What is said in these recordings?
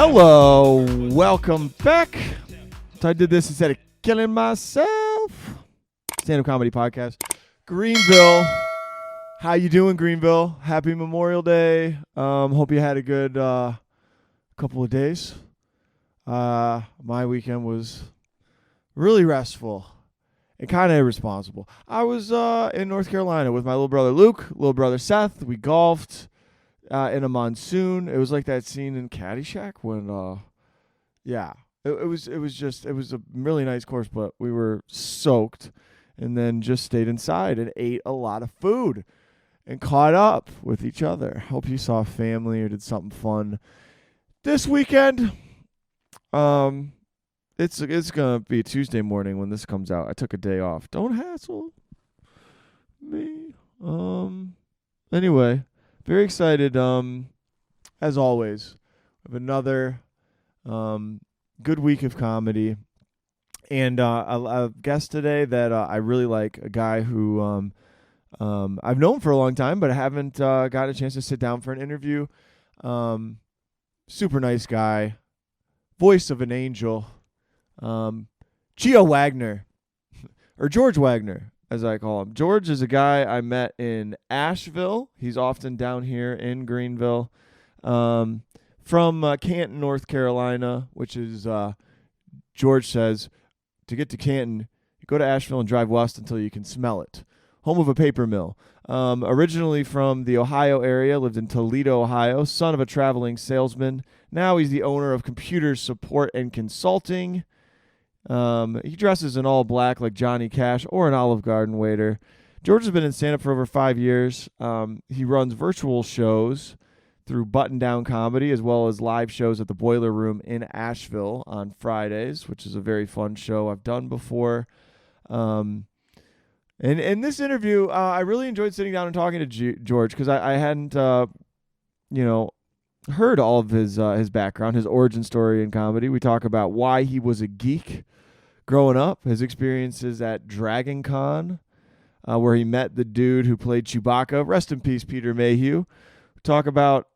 Hello, welcome back. So I did this instead of killing myself. Stand-up comedy podcast. Greenville. How you doing, Greenville? Happy Memorial Day. Hope you had a good couple of days. My weekend was really restful and kind of irresponsible. I was in North Carolina with my little brother Luke, little brother Seth. We golfed in a monsoon. It was like that scene in Caddyshack when, it was a really nice course, but we were soaked and then just stayed inside and ate a lot of food and caught up with each other. Hope you saw family or did something fun this weekend. It's gonna be Tuesday morning when this comes out. I took a day off. Don't hassle me. Anyway, very excited. As always, of another good week of comedy, and a guest today that I really like, a guy who I've known for a long time, but I haven't got a chance to sit down for an interview. Super nice guy, voice of an angel, Wagner, or George Wagner, as I call him. George is a guy I met in Asheville. He's often down here in Greenville. From Canton, North Carolina, which is, George says, to get to Canton, you go to Asheville and drive west until you can smell it. Home of a paper mill. Originally from the Ohio area, lived in Toledo, Ohio, son of a traveling salesman. Now he's the owner of Computer Support and Consulting. He dresses in all black like Johnny Cash or an Olive Garden waiter. George has been in stand-up for over 5 years. He runs virtual shows through Button Down Comedy, as well as live shows at the Boiler Room in Asheville on Fridays, which is a very fun show I've done before. And in this interview, I really enjoyed sitting down and talking to George, because I hadn't, heard all of his background, his origin story in comedy. We talk about why he was a geek growing up, his experiences at Dragon Con, where he met the dude who played Chewbacca. Rest in peace, Peter Mayhew. Talk about,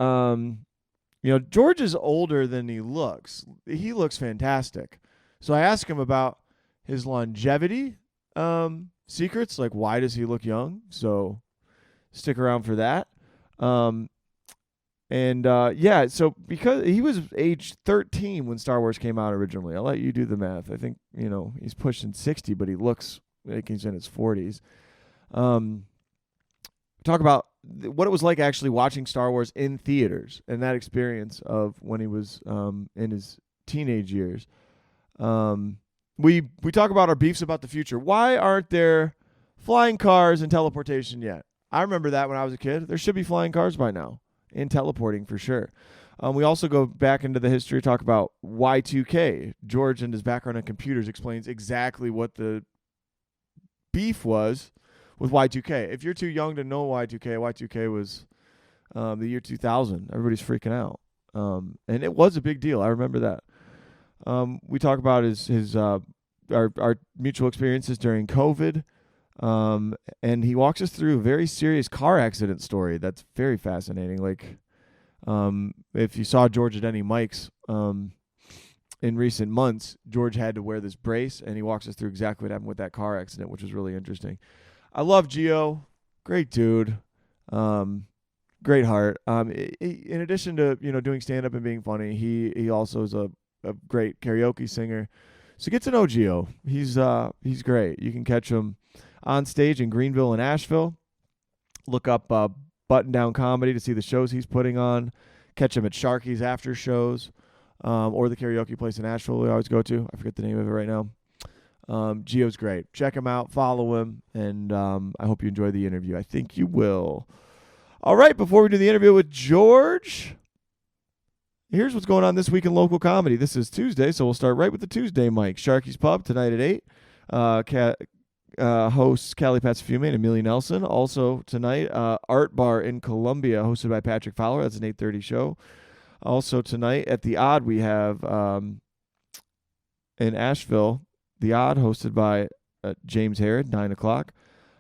George is older than he looks. He looks fantastic. So I asked him about his longevity secrets, like why does he look young? So stick around for that. So because he was age 13 when Star Wars came out originally. I'll let you do the math. I think, he's pushing 60, but he looks like he's in his 40s. Talk about what it was like actually watching Star Wars in theaters and that experience of when he was in his teenage years. We talk about our beefs about the future. Why aren't there flying cars and teleportation yet? I remember that when I was a kid. There should be flying cars by now and teleporting for sure. We also go back into the history, talk about Y2K. George and his background in computers explains exactly what the beef was with Y2K. If you're too young to know Y2K was the year 2000. Everybody's freaking out. And it was a big deal. I remember that. We talk about our mutual experiences during COVID. And he walks us through a very serious car accident story that's very fascinating. Like, if you saw George at any mics in recent months, George had to wear this brace, and he walks us through exactly what happened with that car accident, which was really interesting. I love Gio. Great dude. Great heart. In addition to, doing stand-up and being funny, he also is a great karaoke singer. So get to know Gio. He's great. You can catch him on stage in Greenville and Asheville. Look up Button Down Comedy to see the shows he's putting on. Catch him at Sharky's after shows, or the karaoke place in Asheville we always go to. I forget the name of it right now. Gio's great. Check him out. Follow him. And I hope you enjoy the interview. I think you will. All right, before we do the interview with George, here's what's going on this week in local comedy. This is Tuesday, so we'll start right with the Tuesday mic. Sharky's Pub tonight at 8. Hosts Callie Patsafume and Amelia Nelson. Also tonight, Art Bar in Columbia, hosted by Patrick Fowler. That's an 8:30 show. Also tonight at The Odd, we have in Asheville, The Odd, hosted by James Harrod, 9 o'clock.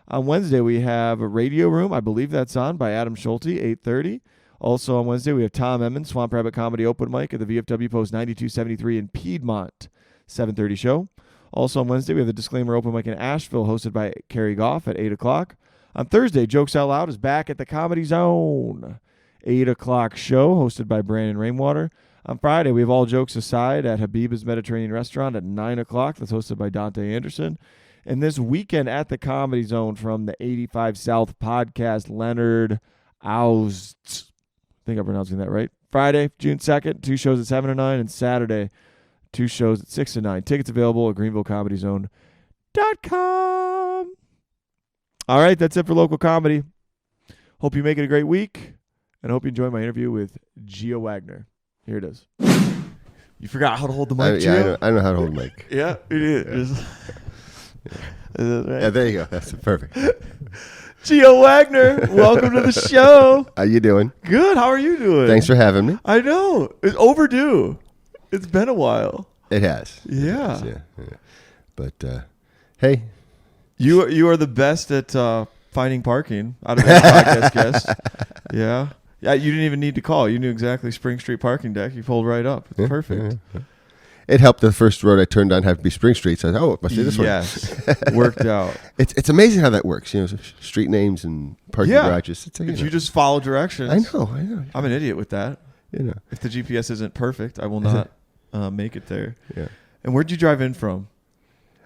On Wednesday, we have a Radio Room. I believe that's on by Adam Schulte, 8:30. Also on Wednesday, we have Tom Emmons, Swamp Rabbit Comedy Open Mic at the VFW Post 9273 in Piedmont, 7:30 show. Also on Wednesday, we have the Disclaimer Open Mic in Asheville, hosted by Carrie Goff at 8 o'clock. On Thursday, Jokes Out Loud is back at the Comedy Zone, 8 o'clock show, hosted by Brandon Rainwater. On Friday, we have All Jokes Aside at Habiba's Mediterranean Restaurant at 9 o'clock. That's hosted by Dante Anderson. And this weekend at the Comedy Zone from the 85 South podcast, Leonard Aust. I think I'm pronouncing that right. Friday, June 2nd, 2 shows at 7 and 9. And Saturday, 2 shows at 6 and 9. Tickets available at greenvillecomedyzone.com. All right, that's it for local comedy. Hope you make it a great week. And I hope you enjoy my interview with Gio Wagner. Here it is. You forgot how to hold the mic, Gio? I know how to hold the mic. Yeah, it is. Yeah. Yeah, there you go. That's perfect. Gio Wagner, welcome to the show. How you doing? Good. How are you doing? Thanks for having me. I know. It's overdue. It's been a while. It has. Yeah. Yeah. But, hey. You are the best at finding parking out of any podcast guest. Yeah. Yeah, you didn't even need to call. You knew exactly Spring Street parking deck. You pulled right up. It's perfect. Yeah. It helped the first road I turned on have to be Spring Street. So I said, it must be this one. Yes. Worked out. It's amazing how that works. Street names and parking garages. You just follow directions. I know. I'm an idiot with that. If the GPS isn't perfect, I will not make it there. Yeah. And where'd you drive in from?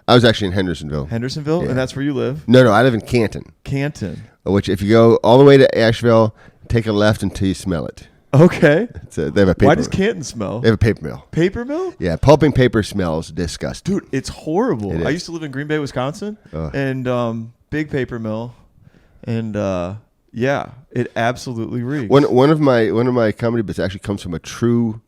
I was actually in Hendersonville. Hendersonville? Yeah. And that's where you live? No, I live in Canton. Canton. Which, if you go all the way to Asheville, take a left until you smell it. Okay. They have a paper. Why does Canton smell? They have a paper mill. Paper mill? Yeah, pulping paper smells disgusting. Dude, it's horrible. It I is. used to live in Green Bay, Wisconsin, and big paper mill, and it absolutely reeks. One of my comedy bits actually comes from a true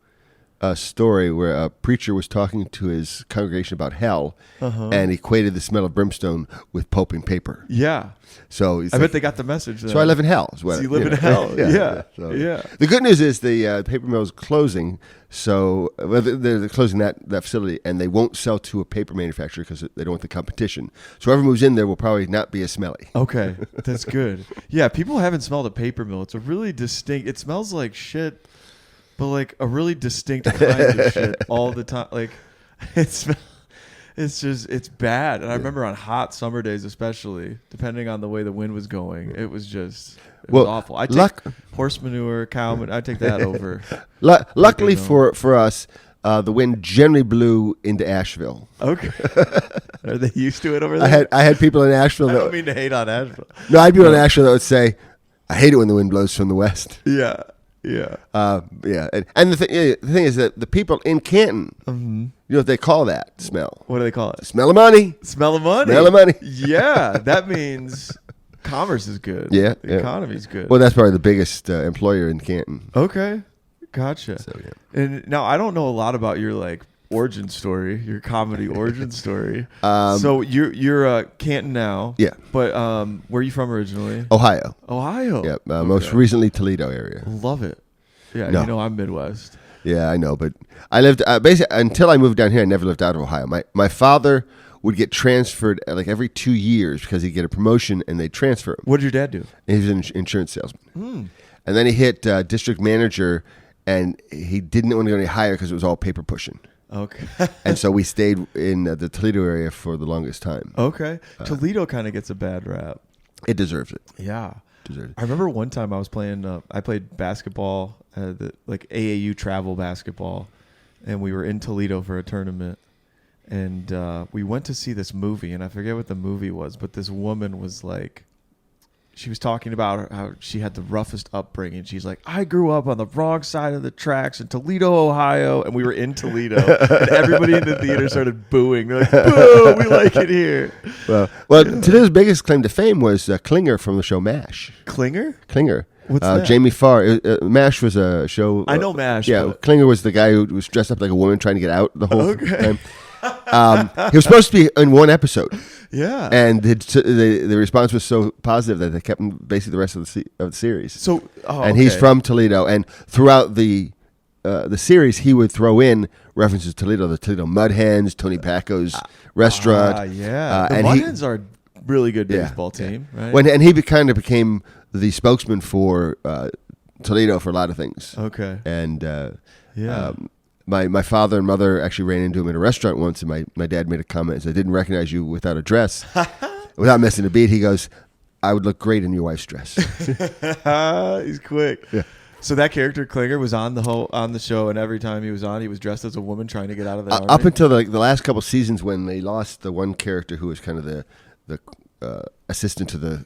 story where a preacher was talking to his congregation about hell and equated the smell of brimstone with pulping paper. Yeah. So I bet they got the message. Then. So I live in hell. So you live in hell. Yeah. The good news is the paper mill is closing. So they're closing that facility, and they won't sell to a paper manufacturer because they don't want the competition. So whoever moves in there will probably not be as smelly. Okay, that's good. Yeah, people haven't smelled a paper mill. It's a really distinct. It smells like shit, but like a really distinct kind of shit all the time. Like it's bad. And I remember on hot summer days, especially, depending on the way the wind was going, it was awful. I take horse manure, cow manure. I take that over. Luckily for us, the wind generally blew into Asheville. Okay. Are they used to it over there? I had people in Asheville. I don't mean to hate on Asheville. No, I had people in Asheville that would say, "I hate it when the wind blows from the west." Yeah. Yeah. And the thing is that the people in Canton, you know what they call that smell? What do they call it? Smell of money. Smell of money. Smell of money. Yeah, that means commerce is good. Yeah. The economy's good. Well, that's probably the biggest employer in Canton. Okay. Gotcha. So, yeah. And now I don't know a lot about your origin story, your comedy origin story. So you're Canton now. Yeah. But where are you from originally? Ohio. Yeah. Most recently Toledo area. Love it. Yeah. No. I'm Midwest. Yeah, I know. But I lived basically until I moved down here. I never lived out of Ohio. My father would get transferred every 2 years because he'd get a promotion and they'd transfer him. What did your dad do? He was an insurance salesman. And then he hit district manager, and he didn't want to go any higher because it was all paper pushing. Okay. And so we stayed in the Toledo area for the longest time. Okay. Toledo kind of gets a bad rap. It deserves it. Yeah. Deserves it. I remember one time I was playing, I played basketball, AAU travel basketball, and we were in Toledo for a tournament. And we went to see this movie, and I forget what the movie was, but this woman was she was talking about how she had the roughest upbringing. She's like, I grew up on the wrong side of the tracks in Toledo, Ohio. And we were in Toledo. And everybody in the theater started booing. They're like, boo, we like it here. Well, Toledo's biggest claim to fame was Klinger from the show MASH. Klinger? Klinger. What's that? Jamie Farr. MASH was a show. I know MASH. Yeah, but... Klinger was the guy who was dressed up like a woman trying to get out the whole time. He was supposed to be in one episode. Yeah. And the response was so positive that they kept him basically the rest of the series. So, he's from Toledo, and throughout the series, he would throw in references to Toledo, the Toledo Mud Hens, Tony Pacco's restaurant. Yeah. The Mud Hens are a really good baseball team, right? And he kind of became the spokesman for Toledo for a lot of things. Okay. And Yeah. my father and mother actually ran into him at a restaurant once, and my dad made a comment. Said, "I didn't recognize you without a dress." Without missing a beat, he goes, "I would look great in your wife's dress." He's quick. Yeah. So that character Klinger was on the show, and every time he was on, he was dressed as a woman trying to get out of the army. Up until the last couple seasons, when they lost the one character who was kind of the assistant to the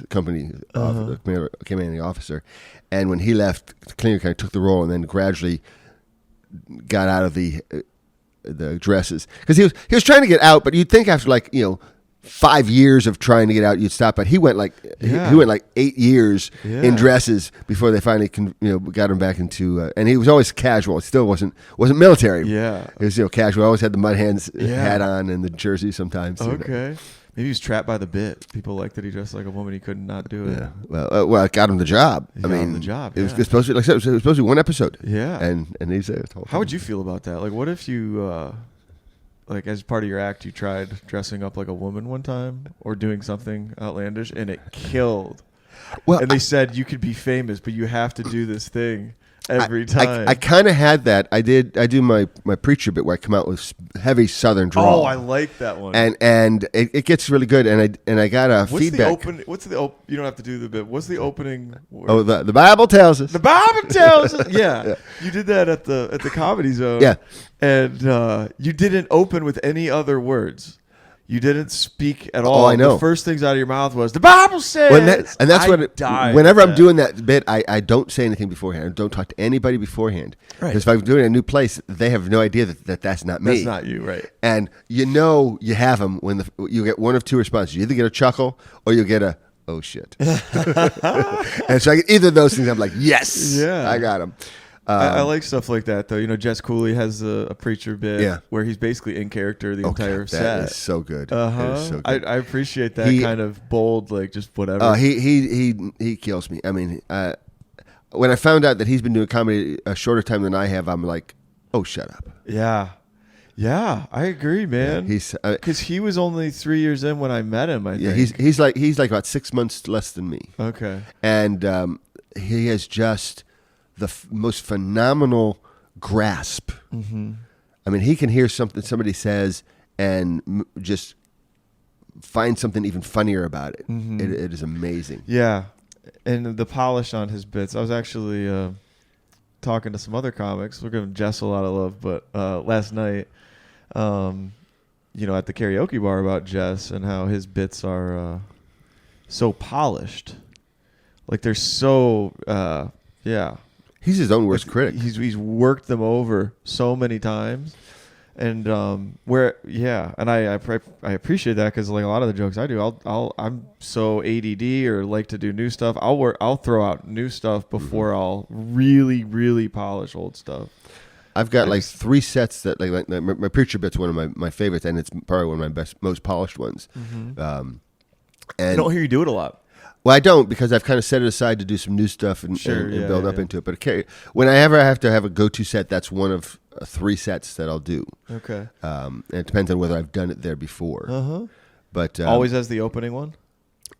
company the commanding officer, and when he left, Klinger kind of took the role, and then gradually got out of the dresses, because he was trying to get out, but you'd think after 5 years of trying to get out, you'd stop. But he went he went like 8 years in dresses before they finally got him back into. And he was always casual. He still wasn't military. Yeah, he was casual. Always had the mud hands hat on and the jersey sometimes. Okay, maybe he was trapped by the bit. People liked that he dressed like a woman. He could not do it. Yeah, well, it got him the job. Got him the job. It was supposed to be, like I said, it was supposed to be one episode. Yeah, and he's there. How would you feel about that? Like, what if you? As part of your act, you tried dressing up like a woman one time or doing something outlandish, and it killed. Well, and they said you could be famous, but you have to do this thing every time. I kind of had that. I do my preacher bit where I come out with heavy Southern drawl. Oh, I like that one. And it gets really good. And I got a feedback. You don't have to do the bit. What's the opening word? Oh, the Bible tells us. The Bible tells us. Yeah. You did that at the Comedy Zone. Yeah. And you didn't open with any other words. You didn't speak at all. Oh, I know. The first things out of your mouth was, the Bible says. Whenever I'm doing that bit, I don't say anything beforehand. I don't talk to anybody beforehand. Right. Because if I'm doing a new place, they have no idea that's not me. That's not you, right. And you have them when you get one of two responses. You either get a chuckle or you get a, oh, shit. And so I get either of those things. I'm like, yes, I got them. I like stuff like that, though. Jess Cooley has a preacher bit where he's basically in character the entire set. That is so good. So good. I appreciate that kind of bold, like, just whatever. He kills me. I mean, when I found out that he's been doing comedy a shorter time than I have, I'm like, oh, shut up. Yeah. Yeah, I agree, man. Because he was only 3 years in when I met him, I think. Yeah, he's like about 6 months less than me. Okay. And he has just the most phenomenal grasp. Mm-hmm. I mean, he can hear something somebody says and just find something even funnier about it. Mm-hmm. It is amazing. Yeah, and the polish on his bits. I was actually talking to some other comics. We're giving Jess a lot of love, but last night, at the karaoke bar about Jess and how his bits are so polished. Like they're so, He's his own worst critic. He's worked them over so many times, and and I appreciate that because like a lot of the jokes I do, I'm so ADD or like to do new stuff. I'll throw out new stuff before I'll really really polish old stuff. I've got like 3 sets that like my preacher bit's one of my favorites, and it's probably one of my most polished ones. Mm-hmm. And I don't hear you do it a lot. Well, I don't, because I've kind of set it aside to do some new stuff and build up into it. But whenever I have to have a go-to set, that's one of 3 sets that I'll do. Okay. And it depends on whether I've done it there before. Uh-huh. But always as the opening one?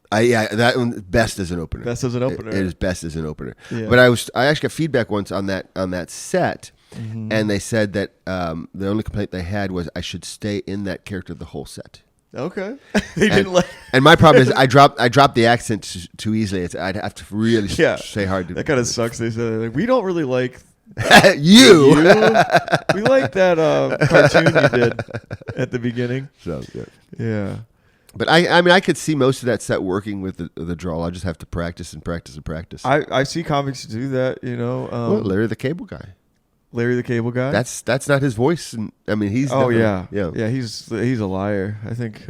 That one best as an opener. Best as an opener. It is best as an opener. Yeah. But I actually got feedback once on that set, mm-hmm. and they said that the only complaint they had was I should stay in that character the whole set. Okay. Didn't and my problem is I dropped the accent too easily. I'd have to really say hard. That kind of sucks. They said like, we don't really like you. We like that cartoon you did at the beginning. So yeah. But I mean I could see most of that set working with the drawl. I just have to practice and practice and practice. I see comics do that. Larry the Cable Guy. Larry the Cable Guy. That's not his voice, and I mean he's. Oh yeah. He's a liar. I think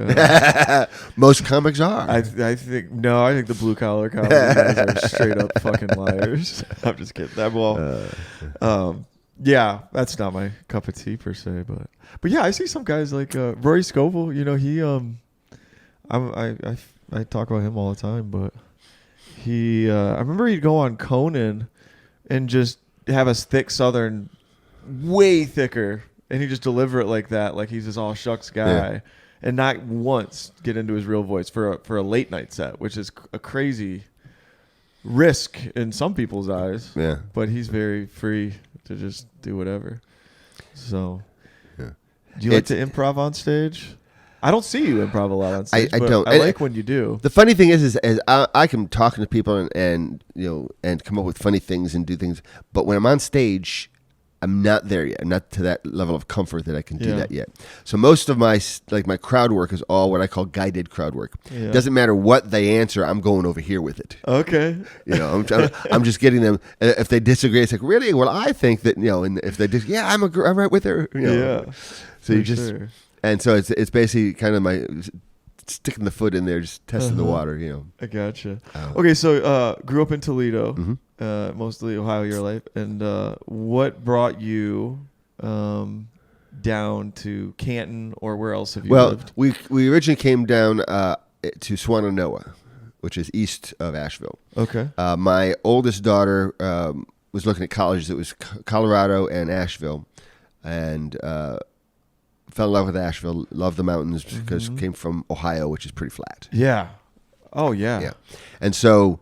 most comics are. I think the blue collar comedy guys are straight up fucking liars. I'm just kidding. That's not my cup of tea per se, but yeah, I see some guys like Rory Scovel. He I talk about him all the time, but he I remember he'd go on Conan and just have a thick Southern, way thicker, and he just deliver it like that, like he's this all shucks guy, and not once get into his real voice for a late night set, which is a crazy risk in some people's eyes. Yeah. But he's very free to just do whatever. So, Yeah. do you like to improv on stage? I don't see you improv a lot on stage. I but don't. I like when you do. The funny thing is I can talk to people and and come up with funny things and do things, but when I'm on stage, I'm not there yet. I'm not to that level of comfort that I can do that yet. So most of my crowd work is all what I call guided crowd work. Yeah. It doesn't matter what they answer, I'm going over here with it. Okay. I'm just getting them. If they disagree, it's like, really? Well, I think that, and if they disagree, I'm right with her. Yeah. So you just, and so it's basically kind of my sticking the foot in there, just testing the water, I gotcha. Okay, so grew up in Toledo. Mm-hmm. Mostly Ohio your life, and what brought you down to Canton, or where else have you lived? We originally came down to Swannanoa, which is east of Asheville. Okay. My oldest daughter was looking at colleges. It was Colorado and Asheville, and fell in love with Asheville, loved the mountains because came from Ohio, which is pretty flat. Yeah. Oh, yeah. Yeah. And so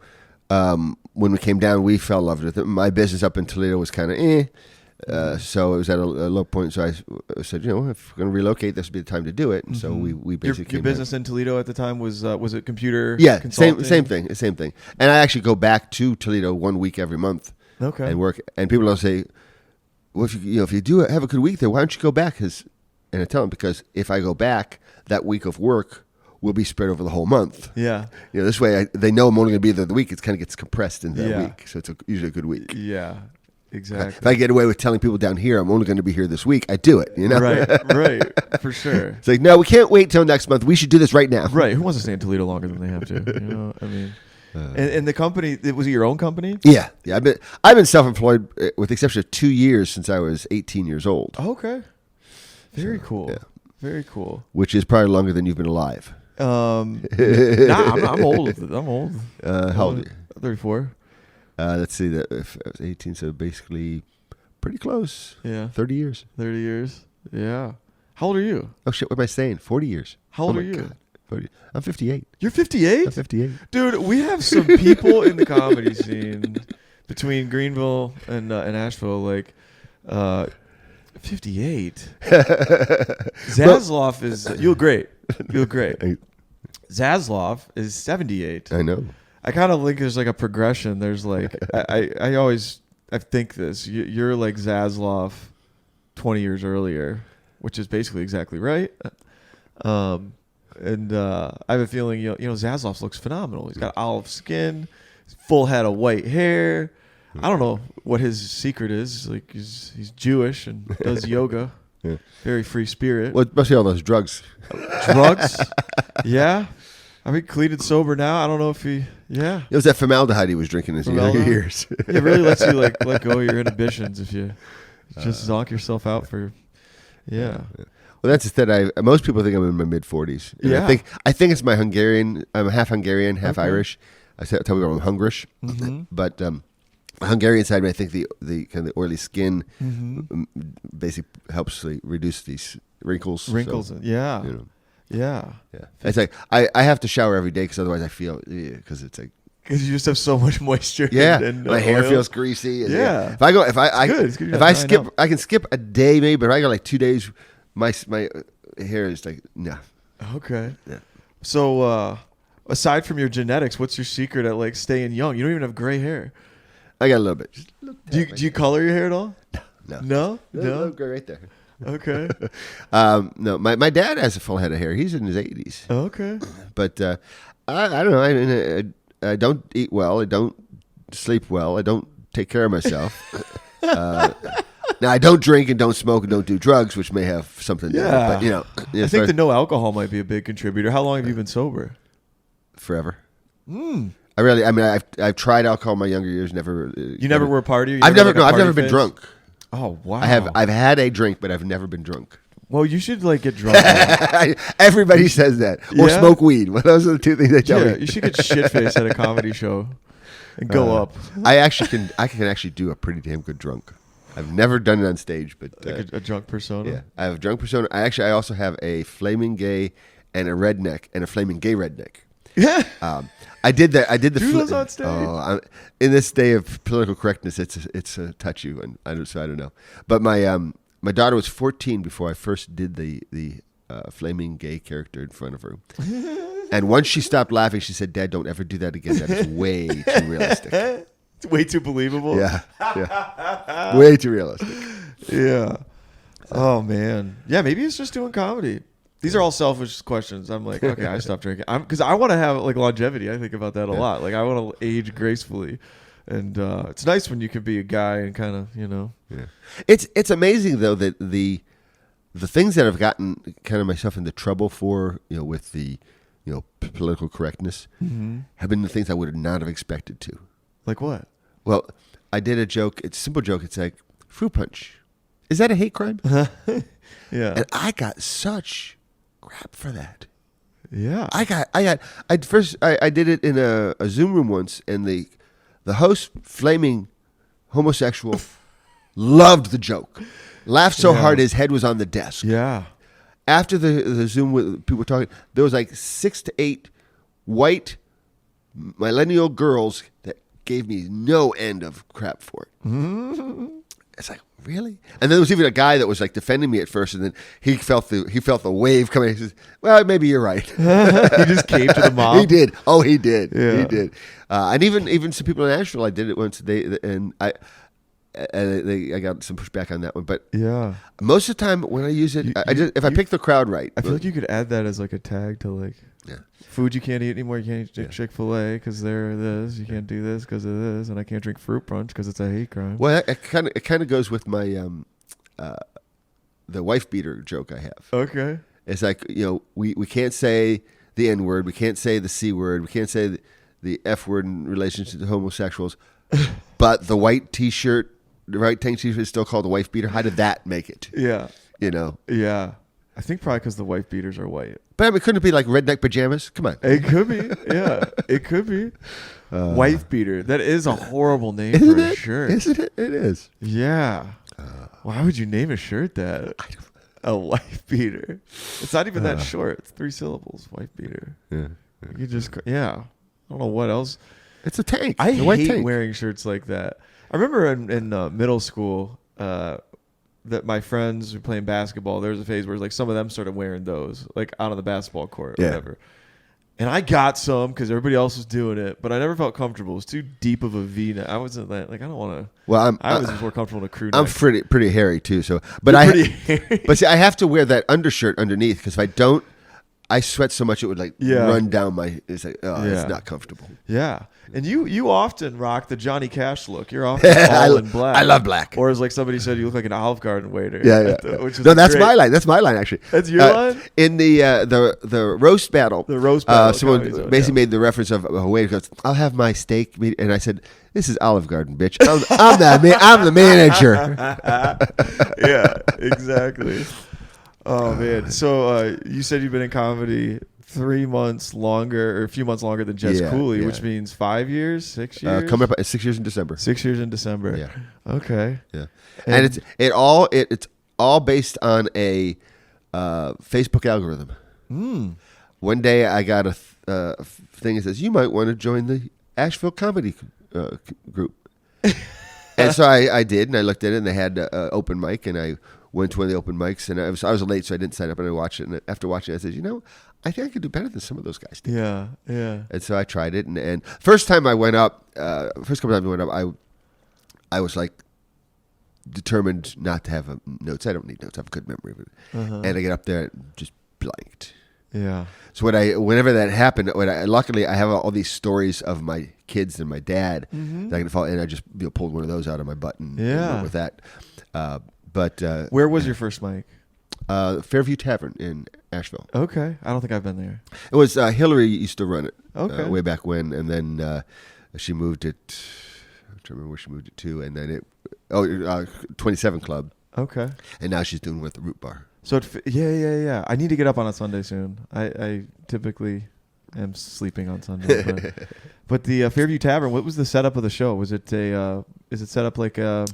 when we came down, we fell in love with it. My business up in Toledo was kind of so it was at a low point. So I said, if we're going to relocate, this would be the time to do it. And so we basically your business in Toledo at the time was it computer? Yeah, consulting? same thing. And I actually go back to Toledo 1 week every month. Okay. And work. And people will say, well, if you do have a good week there, why don't you go back? And I tell them, because if I go back, that week of work will be spread over the whole month. Yeah. This way they know I'm only going to be there the week. It kind of gets compressed into that week. So it's usually a good week. Yeah, exactly. If I get away with telling people down here I'm only going to be here this week, I do it. Right, for sure. It's like, no, we can't wait till next month. We should do this right now. Right. Who wants to stay in Toledo longer than they have to? I mean, and the company, was it your own company? Yeah. I've been self-employed with the exception of 2 years since I was 18 years old. Okay. Very cool. Yeah. Very cool. Which is probably longer than you've been alive. I'm old. I'm old. How old are you? 34. Let's see. That if I was 18, so basically pretty close. Yeah. 30 years. 30 years. Yeah. How old are you? Oh, shit. What am I saying? 40 years. How old are my you? God. 40. I'm 58. You're 58? I'm 58. Dude, we have some people in the comedy scene between Greenville and Asheville, like 58. Zasloff is... You look great. You look great. Zasloff is 78. I know. I kind of think there's like a progression. There's like... I think this. You're like Zasloff 20 years earlier, which is basically exactly right. And I have a feeling, Zasloff looks phenomenal. He's got olive skin, full head of white hair. I don't know what his secret is. Like he's Jewish and does yoga. Yeah. Very free spirit. Well, mostly all those drugs. Drugs? Yeah. I mean, clean and sober now. I don't know if he. Yeah. It was that formaldehyde he was drinking in his younger years. It really lets you like let go of your inhibitions if you just zonk yourself out for. Yeah. Well, that's that. Most people think I'm in my mid 40s. Yeah. I think it's my Hungarian. I'm half Hungarian, half Irish. I tell people I'm Hungarish, but Hungarian side, I think the kind of the oily skin basically helps reduce these wrinkles. Wrinkles, yeah. Yeah. It's like I have to shower every day because otherwise I feel because it's like. Because you just have so much moisture. Yeah, and my hair feels greasy. And yeah. If I skip, I can skip a day maybe, but if I go like 2 days, my hair is like nah. Okay. Yeah. So aside from your genetics, what's your secret at like staying young? You don't even have gray hair. I got a little bit. Do you color your hair at all? No. No, gray right there. Okay. No, my dad has a full head of hair. He's in his 80s. Okay. But I don't know. I don't eat well. I don't sleep well. I don't take care of myself. Now, I don't drink and don't smoke and don't do drugs, which may have something to do. But, I think the no alcohol might be a big contributor. How long have you been sober? Forever. I've tried alcohol in my younger years. Never. You never were a partier? I've never been drunk. Oh, wow. I've had a drink, but I've never been drunk. Well, you should get drunk. Everybody says that. Or smoke weed. Well, those are the two things they tell me. You should get shit-faced at a comedy show and go up. I can actually do a pretty damn good drunk. I've never done it on stage, but like a drunk persona. Yeah, I have a drunk persona. I also have a flaming gay and a redneck and a flaming gay redneck. I did that. I did the Judo's on stage. In this day of political correctness, it's a touchy one. I don't know. But my daughter was 14 before I first did the flaming gay character in front of her. And once she stopped laughing, she said, "Dad, don't ever do that again. That is way too realistic." It's way too believable. Yeah. Way too realistic. Yeah. Oh man. Yeah, maybe it's just doing comedy. These are all selfish questions. I'm like, okay, I stopped drinking. Because I want to have like longevity. I think about that a lot. Like I want to age gracefully, and it's nice when you can be a guy and kind of, you know. Yeah. It's amazing though that the things that I've gotten kind of myself into trouble for, you know, with the, you know, political correctness, have been the things I would not have expected to. Like what? Well, I did a joke. It's a simple joke. It's like, fruit punch. Is that a hate crime? Yeah. And I got such crap for that. Yeah. I did it in a Zoom room once, and the host, flaming homosexual, loved the joke. Laughed so hard his head was on the desk. Yeah. After the Zoom with people were talking, there was like 6 to 8 white millennial girls that gave me no end of crap for it. It's like, really? And then there was even a guy that was like defending me at first, and then he felt the wave coming. He says, "Well, maybe you're right." He just came to the mob. He did. Oh, he did. Yeah. He did. And even some people in Nashville, I did it once. I got some pushback on that one, but Yeah. most of the time when I use it, if I pick the crowd right, I feel like you could add that as like a tag to like food you can't eat anymore. You can't eat Chick-fil-A because they're this. You can't do this because of this, and I can't drink fruit punch because it's a hate crime. Well, it kind of goes with my the wife beater joke I have. Okay. It's like, you know, we can't say the N word, we can't say the C word, we can't say the F word in relation to the homosexuals, but the white T-shirt, the white tank T-shirt is still called the wife beater. How did that make it? Yeah. You know. Yeah. I think probably because the wife beaters are white. But I mean, couldn't it be like redneck pajamas? Come on. It could be. Yeah. It could be. Wife beater. That is a horrible name Isn't for a it? shirt. Isn't it? It is. Yeah. Why would you name a shirt that? A wife beater. It's not even that short. It's 3 syllables. Wife beater. Yeah. You just, I don't know what else. It's a tank. I a white hate tank. wearing shirts like that. I remember in middle school that my friends were playing basketball. There was a phase where like some of them started wearing those, like out on the basketball court or whatever. And I got some because everybody else was doing it, but I never felt comfortable. It was too deep of a V neck. I wasn't like I don't want to. Well, I was just more comfortable in a crew neck. I'm pretty hairy too. So, but but see, I have to wear that undershirt underneath because if I don't, I sweat so much it would like run down my. It's like it's not comfortable. Yeah, and you often rock the Johnny Cash look. You're often all in black. I love black. Or as like somebody said, you look like an Olive Garden waiter. Which is that's my line. That's my line actually. That's your line. In the roast battle. The roast battle. Someone basically made the reference of a waiter goes, "I'll have my steak," and I said, "This is Olive Garden, bitch. I'm the manager." Yeah, exactly. Oh man! So you said you've been in comedy 3 months longer, or a few months longer than Jess Cooley, which means 5 years, 6 years. Coming up at 6 years in December. 6 years in December. Yeah. Okay. Yeah. And it's all based on a Facebook algorithm. One day I got a thing that says you might want to join the Asheville Comedy group, and so I did, and I looked at it, and they had an open mic, and I went to one of the open mics, and I was late, so I didn't sign up, and I watched it. And after watching it, I said, I think I could do better than some of those guys did. Yeah, yeah. And so I tried it, and first time I went up, first couple times I went up, I was like determined not to have notes. I don't need notes. I have a good memory of it. And I get up there and just blanked. Yeah. So whenever that happened, luckily I have all these stories of my kids and my dad that I can follow, and I just pulled one of those out of my butt and went with that. But where was your first mic? Fairview Tavern in Asheville. Okay, I don't think I've been there. It was Hillary used to run it. Okay, way back when, and then she moved it. I don't remember where she moved it to, and then 27 Club. Okay, and now she's doing with the Root Bar. So yeah. I need to get up on a Sunday soon. I typically am sleeping on Sunday, but the Fairview Tavern. What was the setup of the show? Was it is it set up like a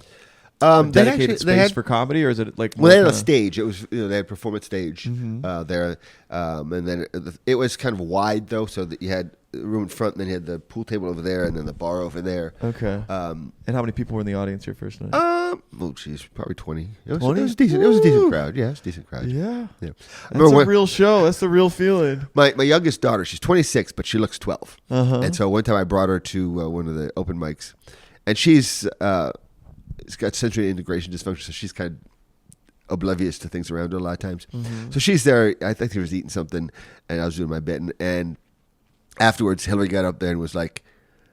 A dedicated space for comedy, or is it like? Well, they had a stage. It was they had a performance stage there, and then it was kind of wide though, so that you had the room in front, and then you had the pool table over there, and then the bar over there. Okay. And how many people were in the audience your first night? Oh, geez, probably 20. It was decent. It was a decent crowd. Yeah, it was a decent crowd. Yeah. That's a real show. That's the real feeling. My youngest daughter, she's 26, but she looks 12. And so one time I brought her to one of the open mics, and she's got sensory integration dysfunction, so she's kind of oblivious to things around her a lot of times. So she's there. I think she was eating something, and I was doing my bit, and afterwards, Hillary got up there and was like,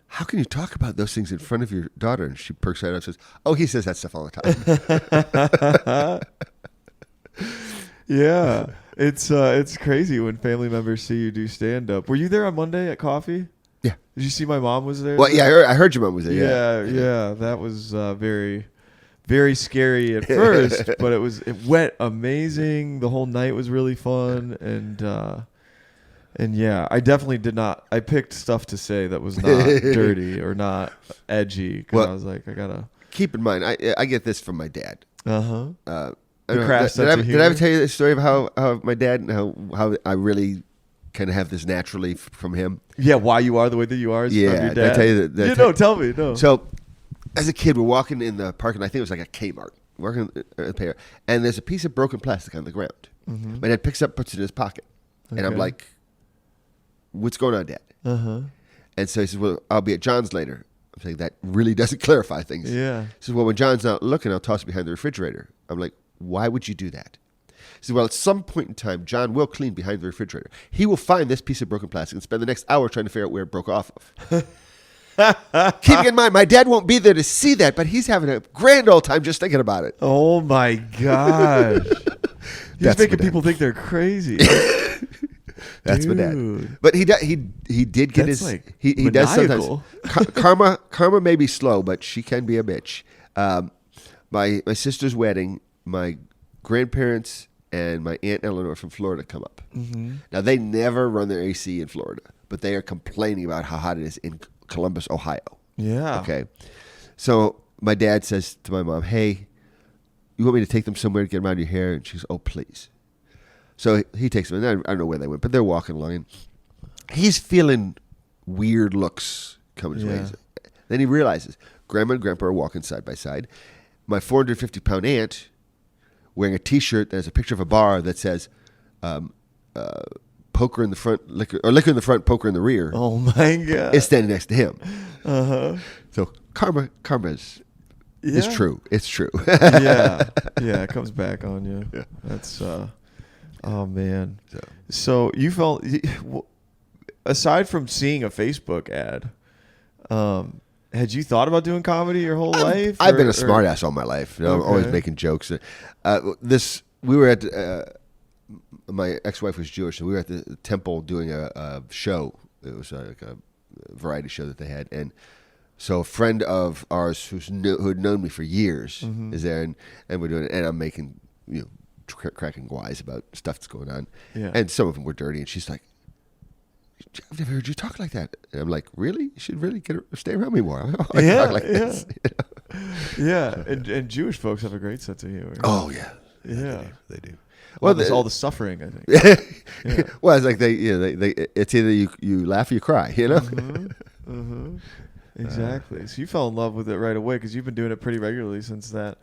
"How can you talk about those things in front of your daughter?" And she perks right up and says, "Oh, he says that stuff all the time." Yeah, it's crazy when family members see you do stand up. Were you there on Monday at coffee? Yeah. Did you see my mom was there? Well, yeah, I heard your mom was there. Yeah. That was very, very scary at first, but it went amazing. The whole night was really fun, and yeah, I definitely did not. I picked stuff to say that was not dirty or not edgy, because I was like, I gotta keep in mind. I get this from my dad. The craft sense of humor. Did I ever tell you the story of how my dad and how I really kind of have this naturally from him? Yeah, why you are the way that you are is from your dad. Did I tell you that? Tell me. No. So, as a kid, we're walking in the parking lot. I think it was like a Kmart. Working at the pair, and there's a piece of broken plastic on the ground. My dad picks it up, puts it in his pocket, and I'm like, "What's going on, Dad?" And so he says, "Well, I'll be at John's later." I'm saying that really doesn't clarify things. Yeah. He says, "Well, when John's not looking, I'll toss it behind the refrigerator." I'm like, "Why would you do that?" He says, "Well, at some point in time, John will clean behind the refrigerator. He will find this piece of broken plastic and spend the next hour trying to figure out where it broke off of." Keeping in mind, my dad won't be there to see that, but he's having a grand old time just thinking about it. Oh my gosh. He's making people think they're crazy. That's my dad. But he did get his. Like he does sometimes. Karma may be slow, but she can be a bitch. My sister's wedding, my grandparents and my Aunt Eleanor from Florida come up. Now, they never run their AC in Florida, but they are complaining about how hot it is in Columbus, Ohio. Yeah. Okay. So my dad says to my mom, "Hey, you want me to take them somewhere to get them out of your hair?" And she goes, "Oh, please." So he takes them, and I don't know where they went, but they're walking along, and he's feeling weird looks coming his way. Then he realizes Grandma and Grandpa are walking side by side. My 450-pound aunt, wearing a T-shirt that has a picture of a bar that says "Poker in the front, liquor in the front, poker in the rear." Oh my God! Is standing next to him. So karma is true. It's true. Yeah, it comes back on you. Yeah. That's oh man. So you felt, aside from seeing a Facebook ad, had you thought about doing comedy your whole life? I've been a smartass all my life. I'm always making jokes. We were at my ex-wife was Jewish, so we were at the temple doing a show. It was like a variety show that they had, and so a friend of ours who had known me for years is there, and we're doing it, and I'm making cracking wise about stuff that's going on, and some of them were dirty, and she's like, "I've never heard you talk like that." And I'm like, "Really? You should really stay around me more." Talk like this. Yeah, and Jewish folks have a great sense of humor. Oh yeah, they do. Well, all the suffering, I think. Well, it's like they it's either you laugh or you cry, Exactly. So you fell in love with it right away because you've been doing it pretty regularly since that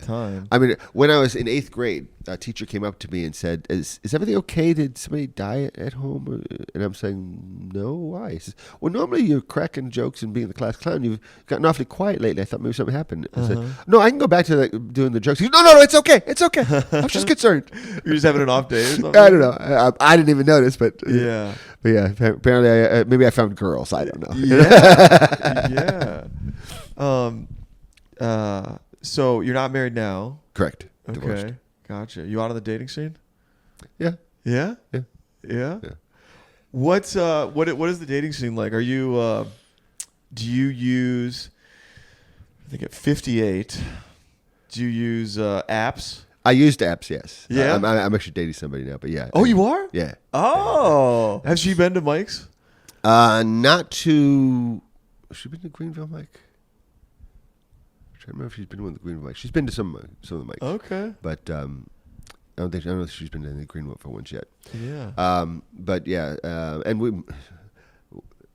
time. I mean, when I was in 8th grade, a teacher came up to me and said, "Is everything okay? Did somebody die at home?" And I'm saying, "No, why?" He says, "Well, normally you're cracking jokes and being the class clown. You've gotten awfully quiet lately. I thought maybe something happened." I said, "No, I can go back to doing the jokes." He goes, No, it's okay. It's okay. I'm just concerned." You're just having an off day or something? I don't know. I didn't even notice, but yeah. But yeah, apparently maybe I found girls. I don't know. Yeah. So you're not married now? Correct. Okay. Divorced. Gotcha. You out on the dating scene? Yeah. Yeah? Yeah. Yeah? Yeah. What is the dating scene like? Are you do you use, I think at 58, do you use apps? I used apps, yes. Yeah? I'm actually dating somebody now, but yeah. Oh, you are? Yeah. Oh. Has she been to Mike's? Not to... Has she been to Greenville, Mike? trying to remember if she's been to one of the Greenwood mics. She's been to some of the mics. Okay. But I don't know if she's been to the Greenwood for once yet. Yeah. But yeah, and we,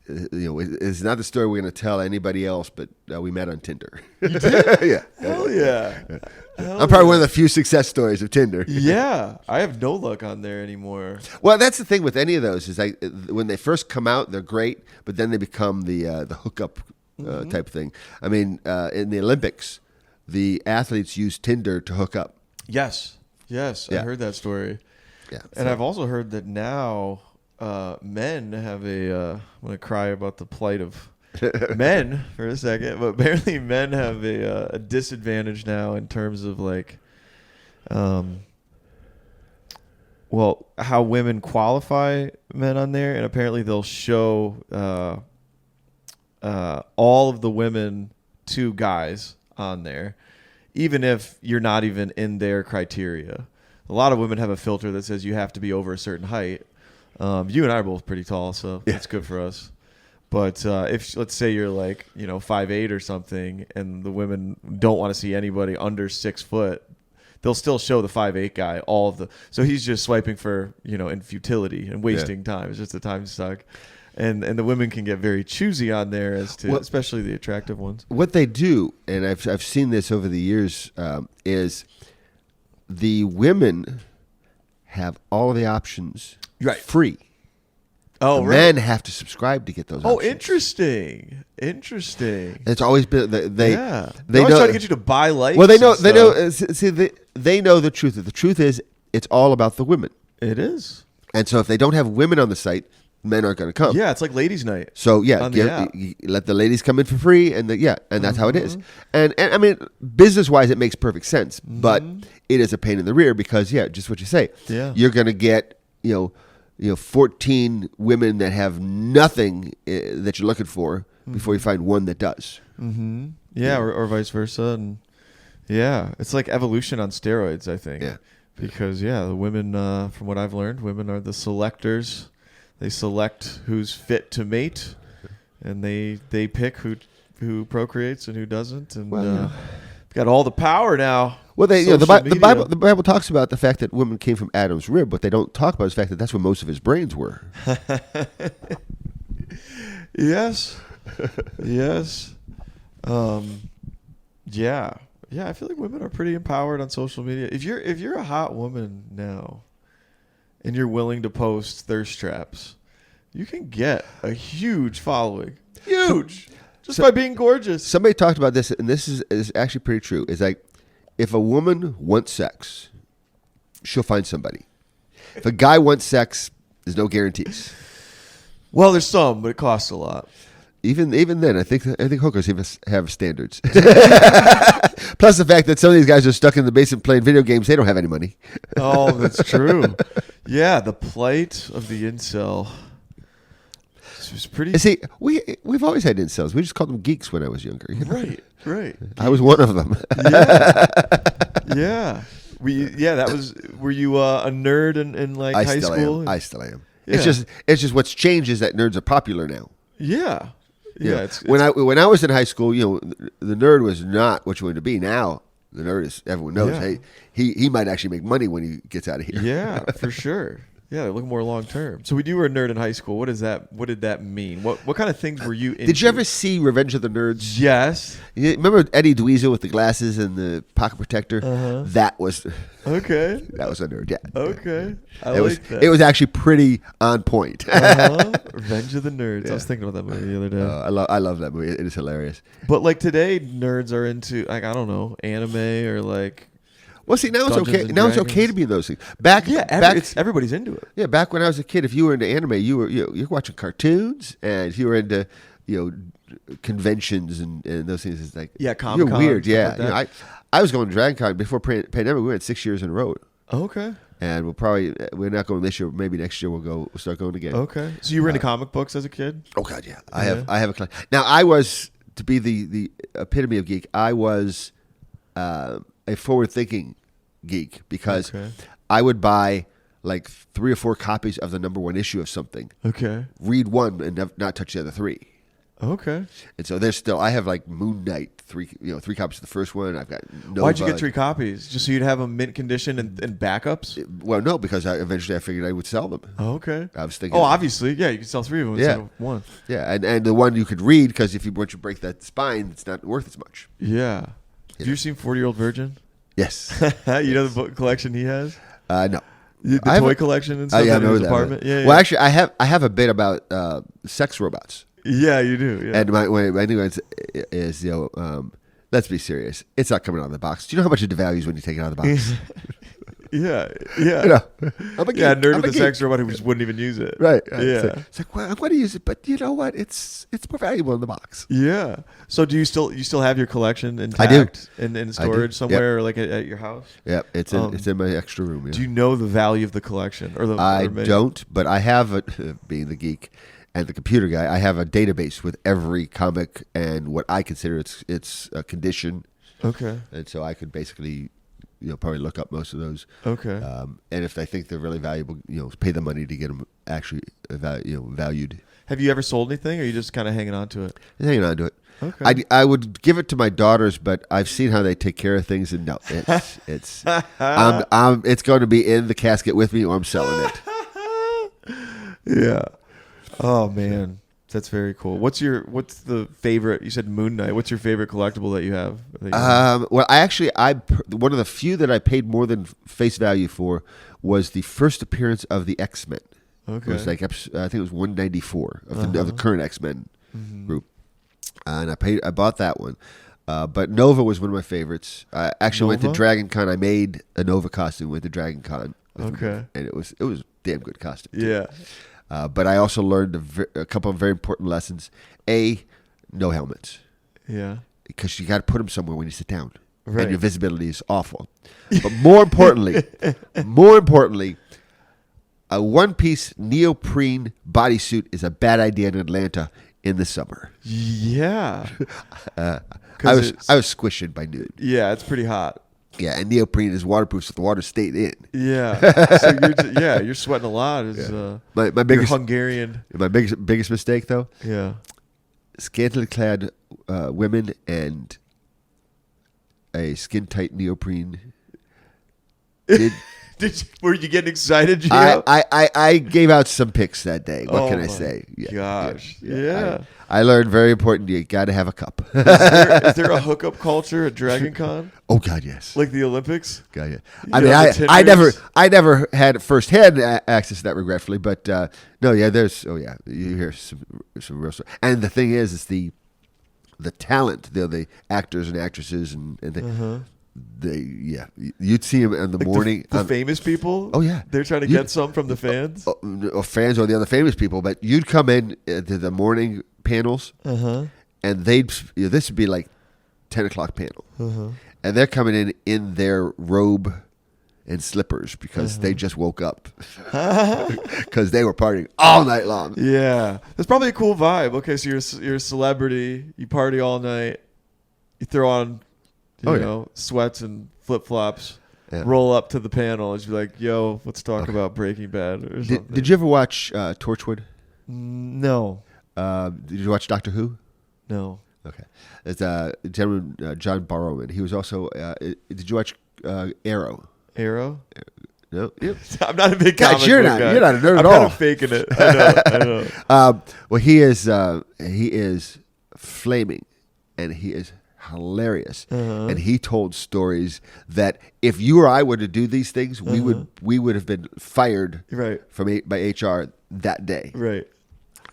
it's not the story we're going to tell anybody else, but we met on Tinder. You did? Yeah. Hell yeah. I'm probably one of the few success stories of Tinder. Yeah. I have no luck on there anymore. Well, that's the thing with any of those is like when they first come out, they're great, but then they become the hookup type thing. I mean, in the Olympics, the athletes use Tinder to hook up. Yes. Yeah. I heard that story. Yeah. And I've also heard that now men have I'm going to cry about the plight of men for a second, but apparently men have a disadvantage now in terms of like, well, how women qualify men on there, and apparently they'll show all of the women to guys on there, even if you're not even in their criteria. A lot of women have a filter that says you have to be over a certain height. You and I are both pretty tall, so that's good for us. But if let's say you're like 5'8" or something, and the women don't want to see anybody under 6 foot, they'll still show the 5'8" guy all of the. So he's just swiping for in futility and wasting time. It's just a time suck, and the women can get very choosy on there as to especially the attractive ones. What they do, and I've seen this over the years, is the women have all of the options free. Oh, the men have to subscribe to get those options. Oh, interesting. It's always been they always try to get you to buy likes. Well, they know they know the truth. The truth is it's all about the women. It is. And so if they don't have women on the site, men aren't going to come. Yeah, it's like ladies' night. So yeah, let the ladies come in for free, and that's how it is. And I mean, business wise, it makes perfect sense, but it is a pain in the rear because just what you say. Yeah, you're going to get 14 women that have nothing that you're looking for before you find one that does. Mm-hmm. Yeah, or vice versa, and it's like evolution on steroids, I think. Yeah, because the women, from what I've learned, women are the selectors. They select who's fit to mate, and they pick who procreates and who doesn't, and got all the power now. Well, the Bible talks about the fact that women came from Adam's rib. What they don't talk about is the fact that that's where most of his brains were. Yes. Yeah. I feel like women are pretty empowered on social media. If you're a hot woman now, and you're willing to post thirst traps, you can get a huge following. Huge. Just by being gorgeous. Somebody talked about this, and this is actually pretty true. It's like, if a woman wants sex, she'll find somebody. If a guy wants sex, there's no guarantees. Well, there's some, but it costs a lot. Even then, I think hookers have standards. Plus the fact that some of these guys are stuck in the basement playing video games, they don't have any money. Oh, that's true. Yeah, the plight of the incel. It was pretty. See, we've always had incels. We just called them geeks when I was younger. Right. I was one of them. Yeah. That was. Were you a nerd in like high school? I still am. Yeah. It's just what's changed is that nerds are popular now. Yeah. Yeah. When I was in high school, the nerd was not what you wanted to be. Now the nerd is, everyone knows. Hey, he might actually make money when he gets out of here. Yeah, for sure. Yeah, they look more long term. So you were a nerd in high school. What did that mean? What kind of things were you into? Did you ever see Revenge of the Nerds? Yes. Remember Eddie Dweezil with the glasses and the pocket protector? Uh-huh. That was okay. That was a nerd. Yeah. Okay. It was actually pretty on point. Revenge of the Nerds. Yeah. I was thinking about that movie the other day. I love that movie. It is hilarious. But like today, nerds are into like I don't know anime or like. Well, see, now it's okay. Now it's okay to be in those things. Everybody's into it. Yeah, back when I was a kid, if you were into anime, you're watching cartoons, and if you were into conventions and those things, it's like Comic-Con, you're weird. Yeah, like I was going to Dragon Con before pandemic. We went 6 years in a row. Okay. And we're not going this year. Maybe next year we'll start going again. Okay. So you were into comic books as a kid? Oh God, yeah. I have a collection. Now I was, to be the epitome of geek, I was a forward-thinking geek because I would buy like 3 or 4 copies of the #1 issue of something. Okay. Read one and not touch the other 3. Okay. And so there's still, I have like Moon Knight, three copies of the first one. I've got Nova. Why'd you get 3 copies? Just so you'd have them mint condition and backups? Well, no, because eventually I figured I would sell them. Oh, okay. I was thinking. Oh, obviously. Yeah, you can sell 3 of them instead of 1. Yeah, and the one you could read, because once you break that spine, it's not worth as much. Yeah. Have you seen 40-Year-Old Virgin? Yes. You know the book collection he has? No. The toy collection and stuff yeah, I in know his that. apartment? Yeah, Well, actually, I have a bit about sex robots. Yeah, you do. Yeah. And my new one is let's be serious. It's not coming out of the box. Do you know how much it devalues when you take it out of the box? Yeah. I'm a geek. Yeah, nerd I'm with a a geek. sex robot who just wouldn't even use it. Right. Yeah. It's like, well, I'm going to use it, but you know what? It's more valuable in the box. Yeah. So do you still have your collection intact in storage somewhere, or like at your house? Yeah, it's in my extra room. Yeah. Do you know the value of the collection? I don't, but I have being the geek and the computer guy, I have a database with every comic and what I consider its condition. Okay. And so I could basically, probably look up most of those. Okay. And if I think they're really valuable, pay the money to get them actually, valued. Have you ever sold anything, or are you just kind of hanging on to it? And hanging on to it. Okay. I would give it to my daughters, but I've seen how they take care of things, and no, it's it's going to be in the casket with me, or I'm selling it. Yeah. Oh man, that's very cool. What's the favorite? You said Moon Knight. What's your favorite collectible that you have? Well, one of the few that I paid more than face value for was the first appearance of the X-Men. Okay. It was like I think it was 194 of the current X-Men group, and I bought that one. But Nova was one of my favorites. I actually went to Dragon Con. I made a Nova costume with the Dragon Con. Okay. And it was a damn good costume. Yeah. But I also learned a couple of very important lessons. No helmets. Yeah. Because you got to put them somewhere when you sit down. Right. And your visibility is awful. But more importantly, a one-piece neoprene bodysuit is a bad idea in Atlanta in the summer. Yeah. I was squished by noon. Yeah, it's pretty hot. Yeah, and neoprene is waterproof, so the water stayed in. Yeah. So you're sweating a lot. My biggest Hungarian. My biggest mistake though. Yeah. Scantily clad women and a skin tight neoprene. Were you getting excited, Gio? I gave out some pics that day. What can I my say? Gosh. Yeah. I learned very important. You got to have a cup. Is there a hookup culture at Dragon Con? Oh God, yes. Like the Olympics? God, yeah. I never had firsthand access to that, regretfully. But no, yeah. You hear some real stuff. And the thing is the talent. The actors and actresses and you'd see them in the morning. The famous people? Oh yeah, they're trying to get some from the fans. Or fans or the other famous people. But you'd come in to the morning panels, and this would be like 10 o'clock panel, and they're coming in their robe and slippers because they just woke up because they were partying all night long. Yeah, that's probably a cool vibe. Okay, so you're a celebrity, you party all night, you throw on sweats and flip flops. Yeah. Roll up to the panel and be like, "Yo, let's talk about Breaking Bad." Or something. Did you ever watch Torchwood? No. Did you watch Doctor Who? No. Okay. It's gentleman John Barrowman. He was also. Did you watch Arrow? Arrow? No. Yep. I'm not a big comic book guy. You're not a nerd at all. I'm all. kind of faking it. I know. Well, he is flaming, and he is hilarious, and he told stories that if you or I were to do these things, we would have been fired by HR that day. Right.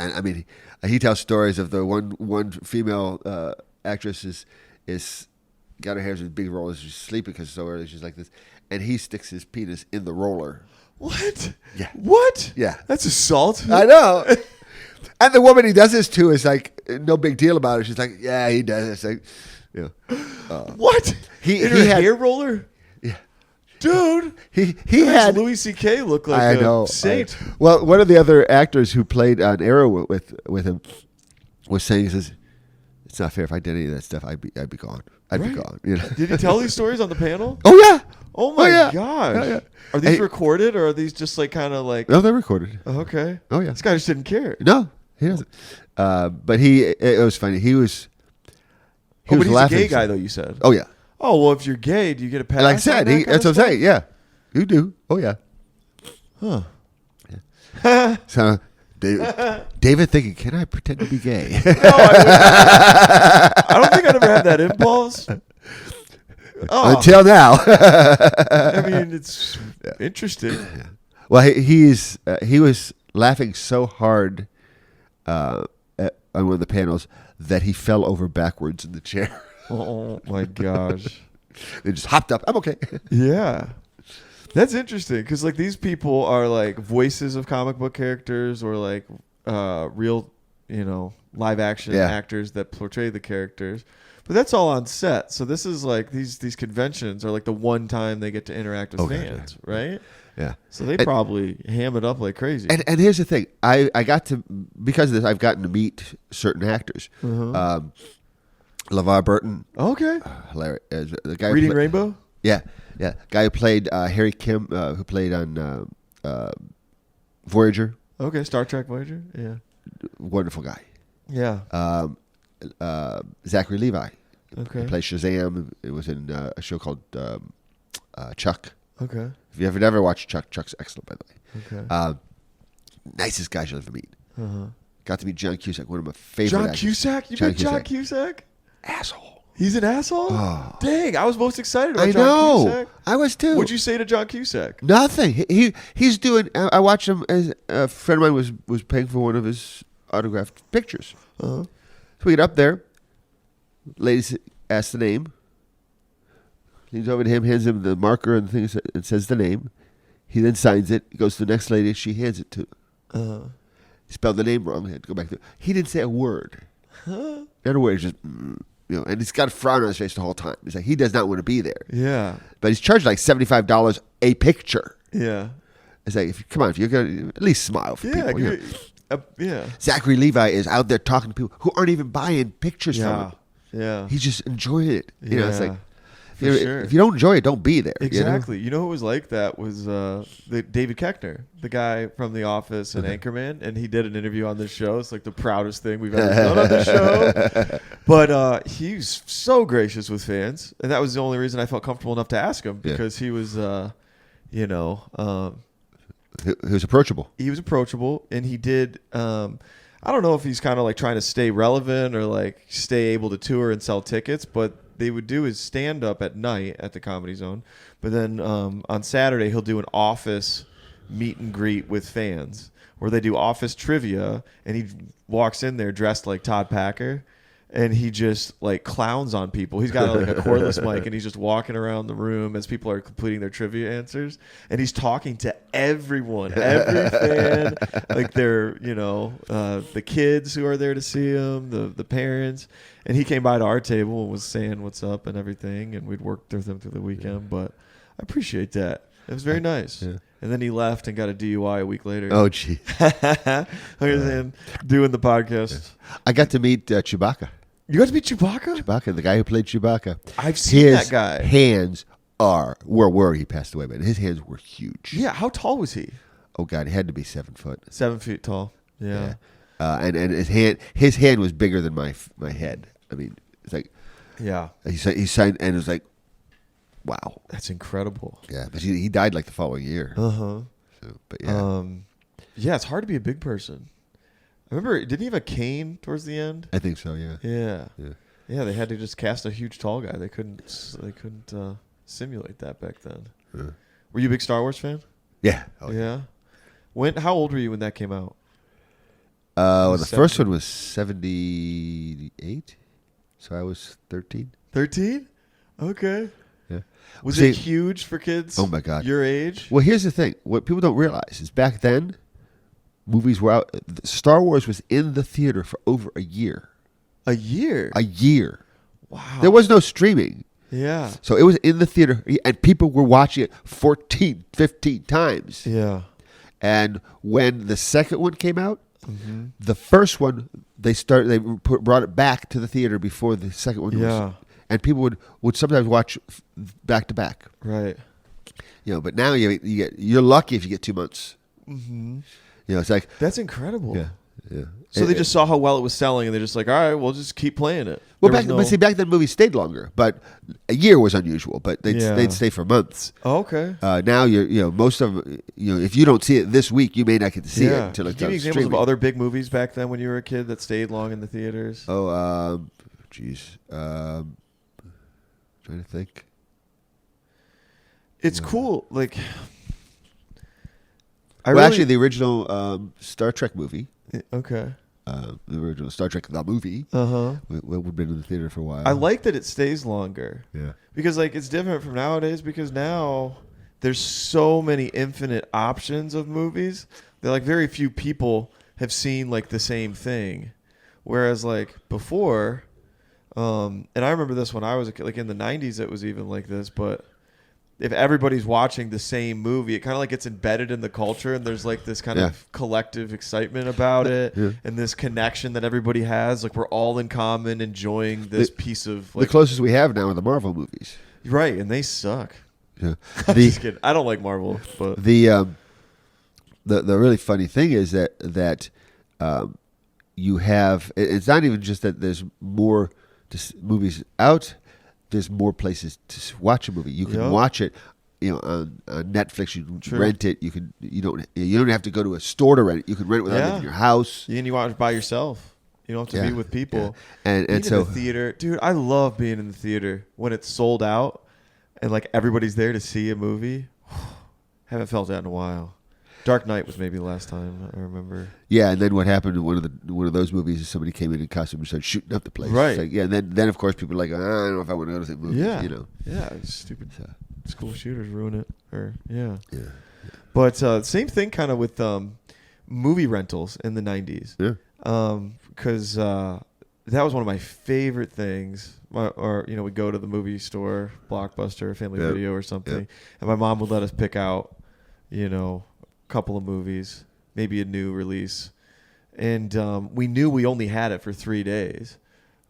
And I mean, he tells stories of the one female actress is got her hair in big rollers. She's sleeping because it's so early. She's like this, and he sticks his penis in the roller. What? Yeah. What? Yeah. That's assault. I know. And the woman he does this to is like no big deal about it. She's like, yeah, he does. It's like. What? He had hair roller? Yeah. Dude. He had Louis C.K. look like a saint. Well, one of the other actors who played on Arrow with him was saying, he says, it's not fair. If I did any of that stuff, I'd be gone. I'd be gone. You know? Did he tell these stories on the panel? Oh yeah. Oh my gosh. Yeah. Are these recorded or are these just like kind of like? No, they're recorded. Okay. Oh yeah. This guy just didn't care. No, he doesn't. But it was funny. He was But he's laughing. a gay guy, though, you said. Oh, yeah. Oh, well, if you're gay, do you get a pass? Like I said, that's what I'm saying. Yeah. You do. Oh, yeah. Huh. Yeah. So, David thinking, can I pretend to be gay? No, I don't think I'd ever had that impulse. Until now. I mean, it's interesting. Yeah. Well, he was laughing so hard on one of the panels that he fell over backwards in the chair. Oh my gosh! They just hopped up. I'm okay. Yeah, that's interesting because like these people are like voices of comic book characters or like real, live action actors that portray the characters. But that's all on set. So this is like these conventions are like the one time they get to interact with fans, right? Yeah. So they probably ham it up like crazy. And here's the thing. I got to, because of this, I've gotten to meet certain actors. LeVar Burton. Okay. Hilarious. The guy Reading Rainbow? Yeah. Yeah. Guy who played Harry Kim, who played on Voyager. Okay. Star Trek Voyager? Yeah. Wonderful guy. Yeah. Zachary Levi. Okay. He plays Shazam. It was in a show called Chuck. Okay. If you ever never watched Chuck, Chuck's excellent, by the way. Okay. Nicest guy you'll ever meet. Uh-huh. Got to meet John Cusack, one of my favorite actors. Cusack? You met John Cusack? Asshole. He's an asshole? Oh. Dang, I was most excited about I John know. Cusack. I was too. What'd you say to John Cusack? Nothing. He's doing. I watched him as a friend of mine was paying for one of his autographed pictures. Uh-huh. So we get up there. Lady asks the name. Leans over to him, hands him the marker and things, and says the name. He then signs it. He goes to the next lady. She hands it to. He spelled the name wrong. He had to go back to. He didn't say a word. Huh? Not a word. Just and he's got a frown on his face the whole time. He's like, he does not want to be there. Yeah. But he's charged like $75 a picture. Yeah. It's like, come on, if you're gonna at least smile for people. Yeah. Zachary Levi is out there talking to people who aren't even buying pictures from him. Yeah. He's just enjoying it. It's like, sure. if you don't enjoy it, don't be there. Exactly. You know who was like that was David Koechner, the guy from The Office and Anchorman, and he did an interview on this show. It's like the proudest thing we've ever done on the show. But he's so gracious with fans, and that was the only reason I felt comfortable enough to ask him because he was, he was approachable. He was approachable, and he did. I don't know if he's kind of like trying to stay relevant or like stay able to tour and sell tickets, but they would do his stand-up at night at the Comedy Zone. But then on Saturday, he'll do an office meet and greet with fans where they do office trivia, and he walks in there dressed like Todd Packer, and he just like clowns on people. He's got like a cordless mic, and he's just walking around the room as people are completing their trivia answers, and he's talking to everyone, every fan, like they're the kids who are there to see him, the parents. And he came by to our table and was saying what's up and everything, and we'd worked with him through the weekend. But I appreciate that. It was very nice. Yeah. And then he left and got a DUI a week later. Oh, gee. Look at him doing the podcast. I got to meet Chewbacca. You got to meet Chewbacca? Chewbacca, the guy who played Chewbacca. I've seen that guy. His hands were he passed away, but his hands were huge. Yeah, how tall was he? Oh, God, he had to be 7 foot. 7 feet tall. Yeah. And his hand was bigger than my head. I mean, it's like, yeah. He signed, and it was like, wow, that's incredible. Yeah, but he died like the following year. So, but yeah, yeah, it's hard to be a big person. I remember, didn't he have a cane towards the end? I think so. Yeah. Yeah. They had to just cast a huge tall guy. They couldn't simulate that back then. Yeah. Were you a big Star Wars fan? Yeah. Oh, yeah. How old were you when that came out? The first one was 78, so I was 13. 13? Okay. Yeah. Was it huge for kids? Oh my God. Your age? Well, here's the thing. What people don't realize is back then, movies were out. Star Wars was in the theater for over a year. A year? A year. Wow. There was no streaming. Yeah. So it was in the theater, and people were watching it 14, 15 times. Yeah. And when the second one came out, the first one brought it back to the theater before the second one was. And people would sometimes watch back to back. Right. But now you're lucky if you get 2 months. Mm-hmm. It's like that's incredible. Yeah. Yeah. So they just saw how well it was selling, and they're just like, all right, we'll just keep playing it. Well, back then movies stayed longer, but a year was unusual. But they'd stay for months. Oh, okay. Now most of them, if you don't see it this week, you may not get to see it until it's Give me examples of other big movies back then when you were a kid that stayed long in the theaters. Oh, geez, trying to think. It's cool, like. Actually, the original Star Trek movie. Okay. The original Star Trek the movie. We've been in the theater for a while. I like that it stays longer. Yeah. Because like it's different from nowadays. Because now there's so many infinite options of movies that like very few people have seen like the same thing. Whereas like before, and I remember this when I was a kid, like in the 90s, it was even like this, but. If everybody's watching the same movie, it kind of like gets embedded in the culture, and there's like this kind of collective excitement about it, and this connection that everybody has. Like we're all in common enjoying this piece of. Like, the closest we have now are the Marvel movies, right? And they suck. Yeah, I'm just kidding. I don't like Marvel, but the really funny thing is that you have. It's not even just that there's more movies out. There's more places to watch a movie. You can watch it, on Netflix. You can rent it. You don't have to go to a store to rent it. You can rent it without leaving your house. And you watch by yourself. You don't have to be with people. Yeah. And so the theater, dude, I love being in the theater when it's sold out and like everybody's there to see a movie. Haven't felt that in a while. Dark Knight was maybe the last time I remember. Yeah, and then what happened in one of those movies is somebody came in costume and started shooting up the place. Right. Like, and then of course people are like, I don't know if I want to go to the movie. Yeah. Yeah, it's stupid. So. School shooters ruin it. Yeah. But same thing kind of with movie rentals in the 90s. Yeah. Because that was one of my favorite things. We'd go to the movie store, Blockbuster, Family Video or something, and my mom would let us pick out, couple of movies, maybe a new release, and we knew we only had it for 3 days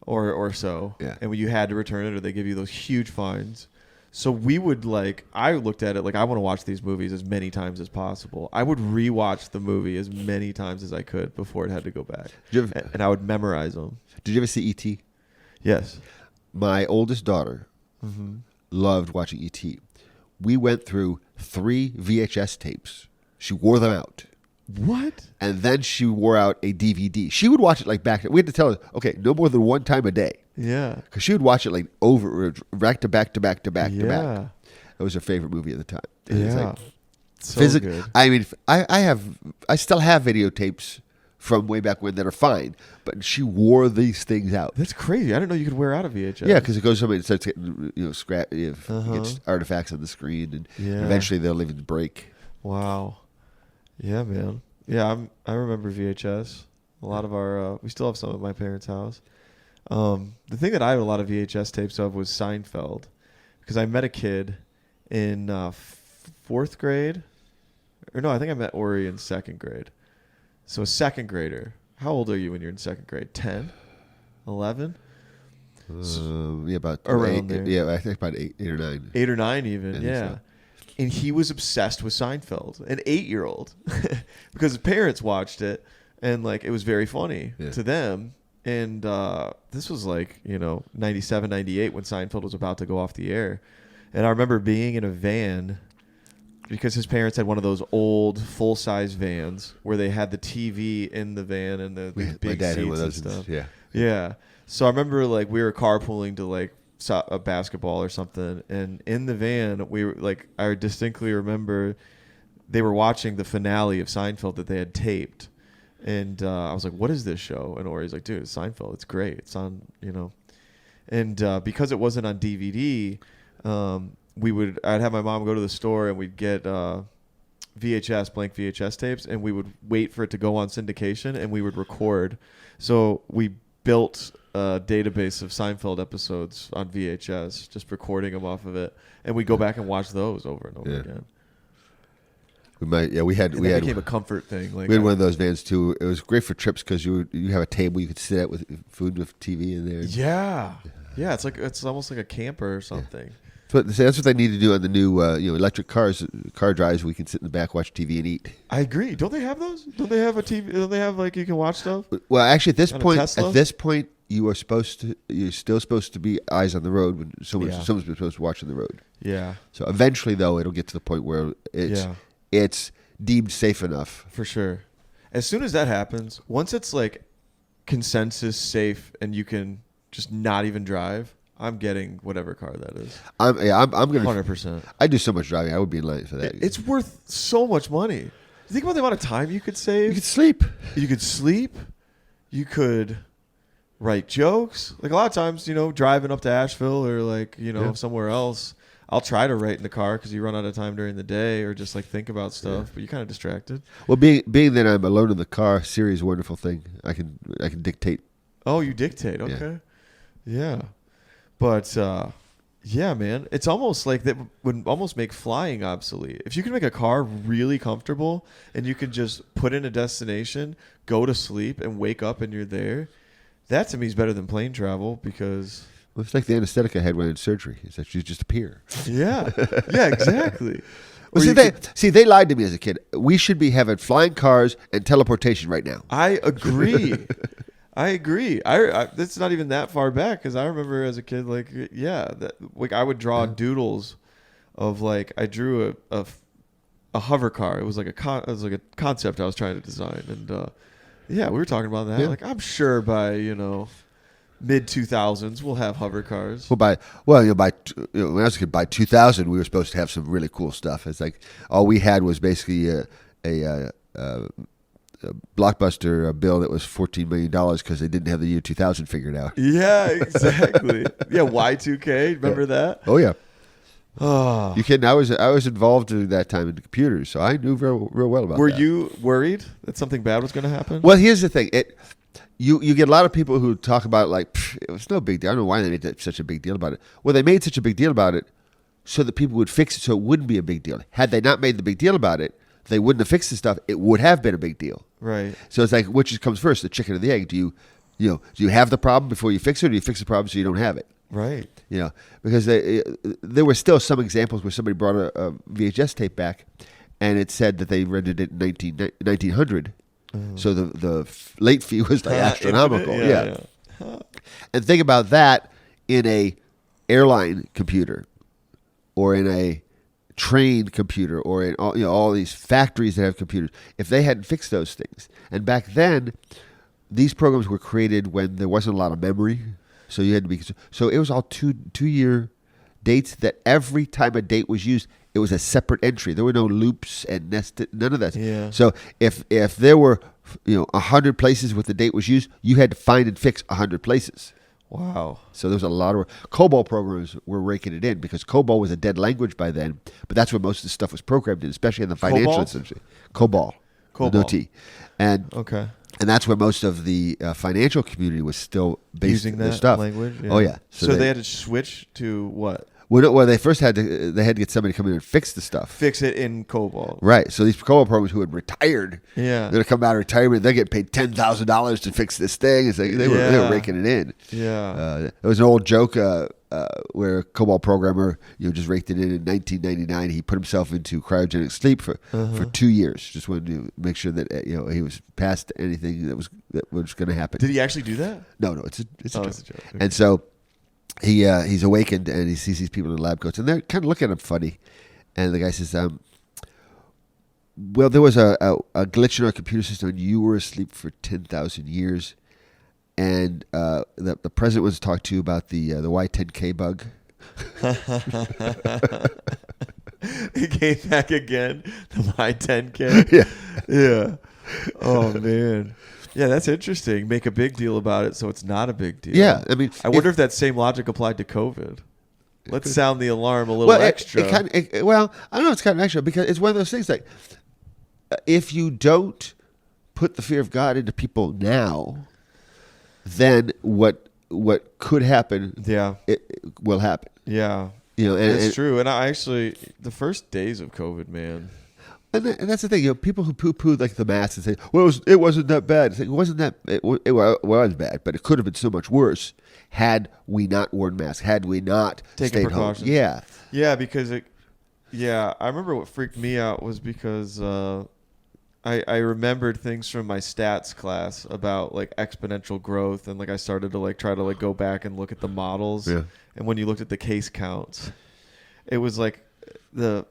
or so, and you had to return it or they give you those huge fines. So we would I looked at it like I want to watch these movies as many times as possible. I would rewatch the movie as many times as I could before it had to go back, and I would memorize them. Did you ever see E.T.? Yes. My oldest daughter loved watching E.T. We went through 3 VHS tapes. She wore them out. What? And then she wore out a DVD. She would watch it back. We had to tell her, okay, no more than one time a day. Yeah. Because she would watch it over, back to back to back to back to back. It was her favorite movie at the time. And it's so good. I mean, I still have videotapes from way back when that are fine, but she wore these things out. That's crazy. I didn't know you could wear out a VHS. Yeah, because it goes somewhere and starts getting scrap. It gets artifacts on the screen, and eventually they'll even break. Wow. Yeah, man. Yeah, I remember VHS. A lot of our we still have some at my parents' house. The thing that I had a lot of VHS tapes of was Seinfeld, because I met a kid in 4th grade, or no, I think I met Ori in 2nd grade. So a 2nd grader. How old are you when you're in 2nd grade? 10? 11? About around 8. there. Yeah, I think about 8 or 9. 8 or 9 even, yeah. And he was obsessed with Seinfeld, an 8-year-old, because his parents watched it, and it was very funny to them. And this was 97, 98 when Seinfeld was about to go off the air. And I remember being in a van, because his parents had one of those old full-size vans where they had the TV in the van and the big seats and stuff. Yeah. So I remember we were carpooling to a basketball or something, and in the van we were I distinctly remember they were watching the finale of Seinfeld that they had taped, and I was like, what is this show? And Ori's like, dude, it's Seinfeld, it's great, it's on, and because it wasn't on DVD, I'd have my mom go to the store and we'd get blank VHS tapes, and we would wait for it to go on syndication, and we would record. So we built a database of Seinfeld episodes on VHS, just recording them off of it, and we go back and watch those over and over again. We had became a comfort thing. We had one of those vans too. It was great for trips because you have a table you could sit at with food with TV in there. Yeah. It's almost like a camper or something. That's what they need to do on the new electric car drives. We can sit in the back, watch TV, and eat. I agree. Don't they have those? Don't they have a TV? Don't they have like you can watch stuff? Well, actually, On a Tesla? at this point, you're still supposed to be eyes on the road when someone's supposed to watch on the road. Yeah. So eventually, though, it'll get to the point where it's deemed safe enough. For sure. As soon as that happens, once it's like consensus safe and you can just not even drive, I'm getting whatever car that is. I'm gonna 100%. I do so much driving. I would be in line for that. It's worth so much money. Think about the amount of time you could save. You could sleep. You could sleep. You could write jokes. Like a lot of times, driving up to Asheville or like, somewhere else, I'll try to write in the car because you run out of time during the day or just like think about stuff, but you're kind of distracted. Well, being that I'm alone in the car, Siri is a wonderful thing. I can dictate. Oh, you dictate. Okay. Yeah. But, yeah, man, it's almost like that would almost make flying obsolete. If you can make a car really comfortable and you can just put in a destination, go to sleep, and wake up and you're there, that to me is better than plane travel because... Well, it's like the anesthetic I had when I had surgery. It's that you just appear. Yeah. Yeah, exactly. Well, they lied to me as a kid. We should be having flying cars and teleportation right now. I agree. I agree. It's not even that far back because I remember as a kid, I would draw doodles of like I drew a hover car. It was like a concept I was trying to design, and we were talking about that. Yeah. Like I'm sure by mid 2000s we'll have hover cars. When I was a kid, by 2000 we were supposed to have some really cool stuff. It's like all we had was basically a blockbuster bill that was $14 million because they didn't have the year 2000 figured out. Yeah, exactly. Yeah, Y2K. Remember that? Oh yeah. Oh. You kidding? I was involved during that time in the computers, so I knew real well about that. Were you worried that something bad was going to happen? Well, here's the thing. You get a lot of people who talk about it like it was no big deal. I don't know why they made such a big deal about it. Well, they made such a big deal about it so that people would fix it so it wouldn't be a big deal. Had they not made the big deal about it, they wouldn't have fixed the stuff. It would have been a big deal. Right. So it's like, which comes first, the chicken or the egg? Do you have the problem before you fix it, or do you fix the problem so you don't have it? Right. Because there were still some examples where somebody brought a VHS tape back, and it said that they rented it in 1900. So the late fee was like astronomical. Yeah. And think about that in a airline computer, or in a train computer, or in all these factories that have computers. If they hadn't fixed those things, and back then, these programs were created when there wasn't a lot of memory, so you had to be. So it was all two-year dates. That every time a date was used, it was a separate entry. There were no loops and nested, none of that. Yeah. So if there were 100 places where the date was used, you had to find and fix 100 places. Wow. So there was a lot of COBOL programs were raking it in because COBOL was a dead language by then, but that's where most of the stuff was programmed in, especially in the financial industry. COBOL. No T. And that's where most of the financial community was still based using that stuff. language. Yeah. Oh yeah. So they had to switch to what? Well, they first had to get somebody to come in and fix the stuff. Fix it in COBOL. Right. So these COBOL programs who had retired, they're going to come out of retirement. They get paid $10,000 to fix this thing. It's like they were raking it in. Yeah. There was an old joke where a COBOL programmer just raked it in 1999. He put himself into cryogenic sleep for 2 years. Just wanted to make sure that he was past anything that was going to happen. Did he actually do that? No. It's a joke. It's a joke. Okay. And so. He's awakened and he sees these people in the lab coats and they're kind of looking at him funny. And the guy says, well, there was a glitch in our computer system and you were asleep for 10,000 years. And the president wants to talk to you about the Y10K bug. He came back again, the Y10K. Yeah. Oh, man. Yeah, that's interesting. Make a big deal about it so it's not a big deal. Yeah, I mean, I wonder if that same logic applied to COVID. Let's sound the alarm a little extra. I don't know. It's kind of extra because it's one of those things like if you don't put the fear of God into people now, then what could happen? It will happen. Yeah, and it's true. And I actually, the first days of COVID, man. And that's the thing, people who poo-poo like the mask and say, "Well, it wasn't that bad." It's like, it wasn't that. It was bad, but it could have been so much worse had we not worn masks, had we not Taking stayed precautions. home. Yeah, Yeah, because I remember what freaked me out was because I remembered things from my stats class about like exponential growth, and like I started to like try to like go back and look at the models. Yeah. And when you looked at the case counts, it was like the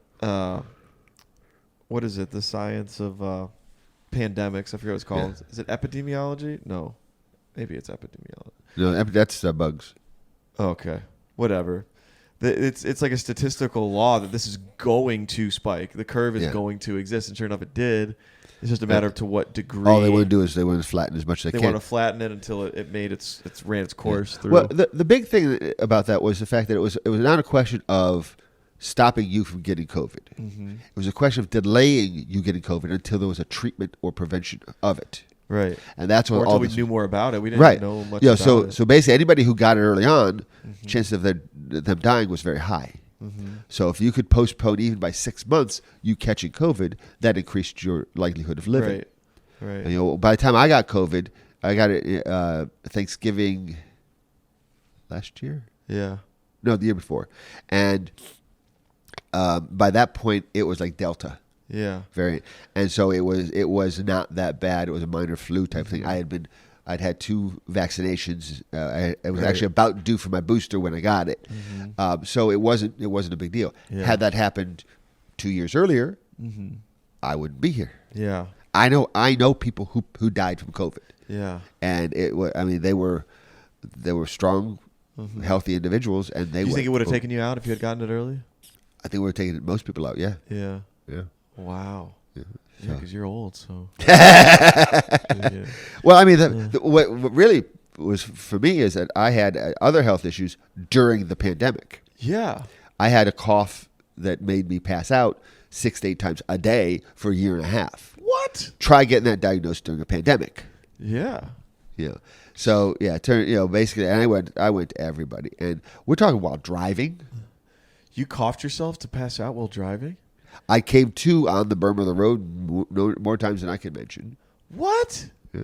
what is it? The science of pandemics. I forget what it's called. Yeah. Is it epidemiology? No, maybe it's epidemiology. no, that's bugs. Okay, whatever. It's like a statistical law that this is going to spike. The curve is going to exist, and sure enough, it did. It's just a matter of to what degree. All they want to do is they want to flatten as much as They can. want to flatten it until it made its ran its course through. Well, the big thing about that was the fact that it was not a question of stopping you from getting COVID. Mm-hmm. It was a question of delaying you getting COVID until there was a treatment or prevention of it. Right. And that's what Or all until we this, knew more about it. We didn't know much Yeah, about it. so basically anybody who got it early on, chance of them dying was very high. Mm-hmm. So if you could postpone even by 6 months you catching COVID, that increased your likelihood of living. Right. And, by the time I got COVID, I got it Thanksgiving last year. Yeah. No, the year before, and by that point it was like Delta Yeah. variant, and so it was not that bad. It was a minor flu type thing. I'd had 2 vaccinations. I was actually about due for my booster when I got it, so it wasn't a big deal. Yeah. Had that happened 2 years earlier, I wouldn't be here. Yeah. I know people who died from COVID. Yeah. And they were strong, healthy individuals, and they. Do you think it would have taken you out if you had gotten it early? I think we were taking most people out. Yeah. Yeah. Yeah. Wow. Yeah. Yeah, because you're old, so. Well, I mean, what really was for me is that I had other health issues during the pandemic. Yeah. I had a cough that made me pass out 6 to 8 times a day for a year and a half. What? Try getting that diagnosed during a pandemic. Yeah. Yeah. So basically, and I went to everybody, and we're talking while driving. You coughed yourself to pass out while driving? I came to on the berm of the road more times than I can mention. What? Yeah.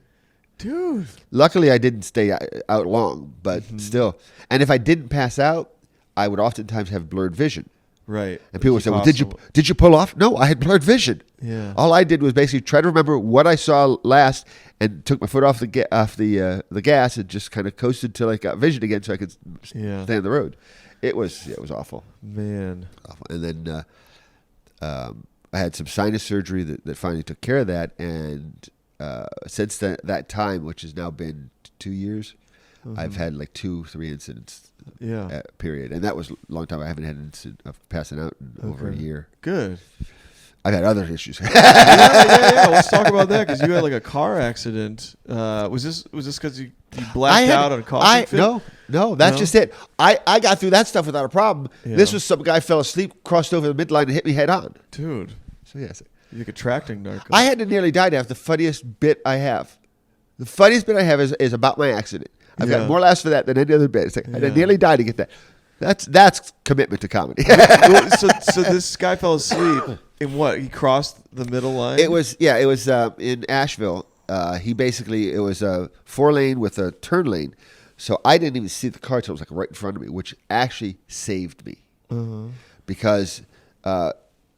Dude. Luckily, I didn't stay out long, but still. And if I didn't pass out, I would oftentimes have blurred vision. Right. And people would say, "Well, did you pull off?" No, I had blurred vision. Yeah. All I did was basically try to remember what I saw last, and took my foot off the gas, and just kind of coasted till I got vision again, so I could stay on the road. It was awful. Man. Awful. And then I had some sinus surgery that finally took care of that, and since that time, which has now been 2 years, I've had like 2-3 incidents. Period. And that was a long time. I haven't had an incident of passing out in over a year. Good. I've had other issues. Yeah. Let's talk about that, because you had like a car accident. Was this because you blacked out on a coughing fit? No, that's just it. I got through that stuff without a problem. Yeah. This was some guy fell asleep, crossed over the midline, and hit me head on. Dude. So yes, You're like a tracting narco. I had to nearly die to have the funniest bit I have. The funniest bit I have is about my accident. I've got more laughs for that than any other bit. It's like, I nearly died to get that. That's commitment to comedy. so this guy fell asleep in what? He crossed the middle line? It was in Asheville. It was a 4-lane with a turn lane. So I didn't even see the car till it was like right in front of me, which actually saved me. Because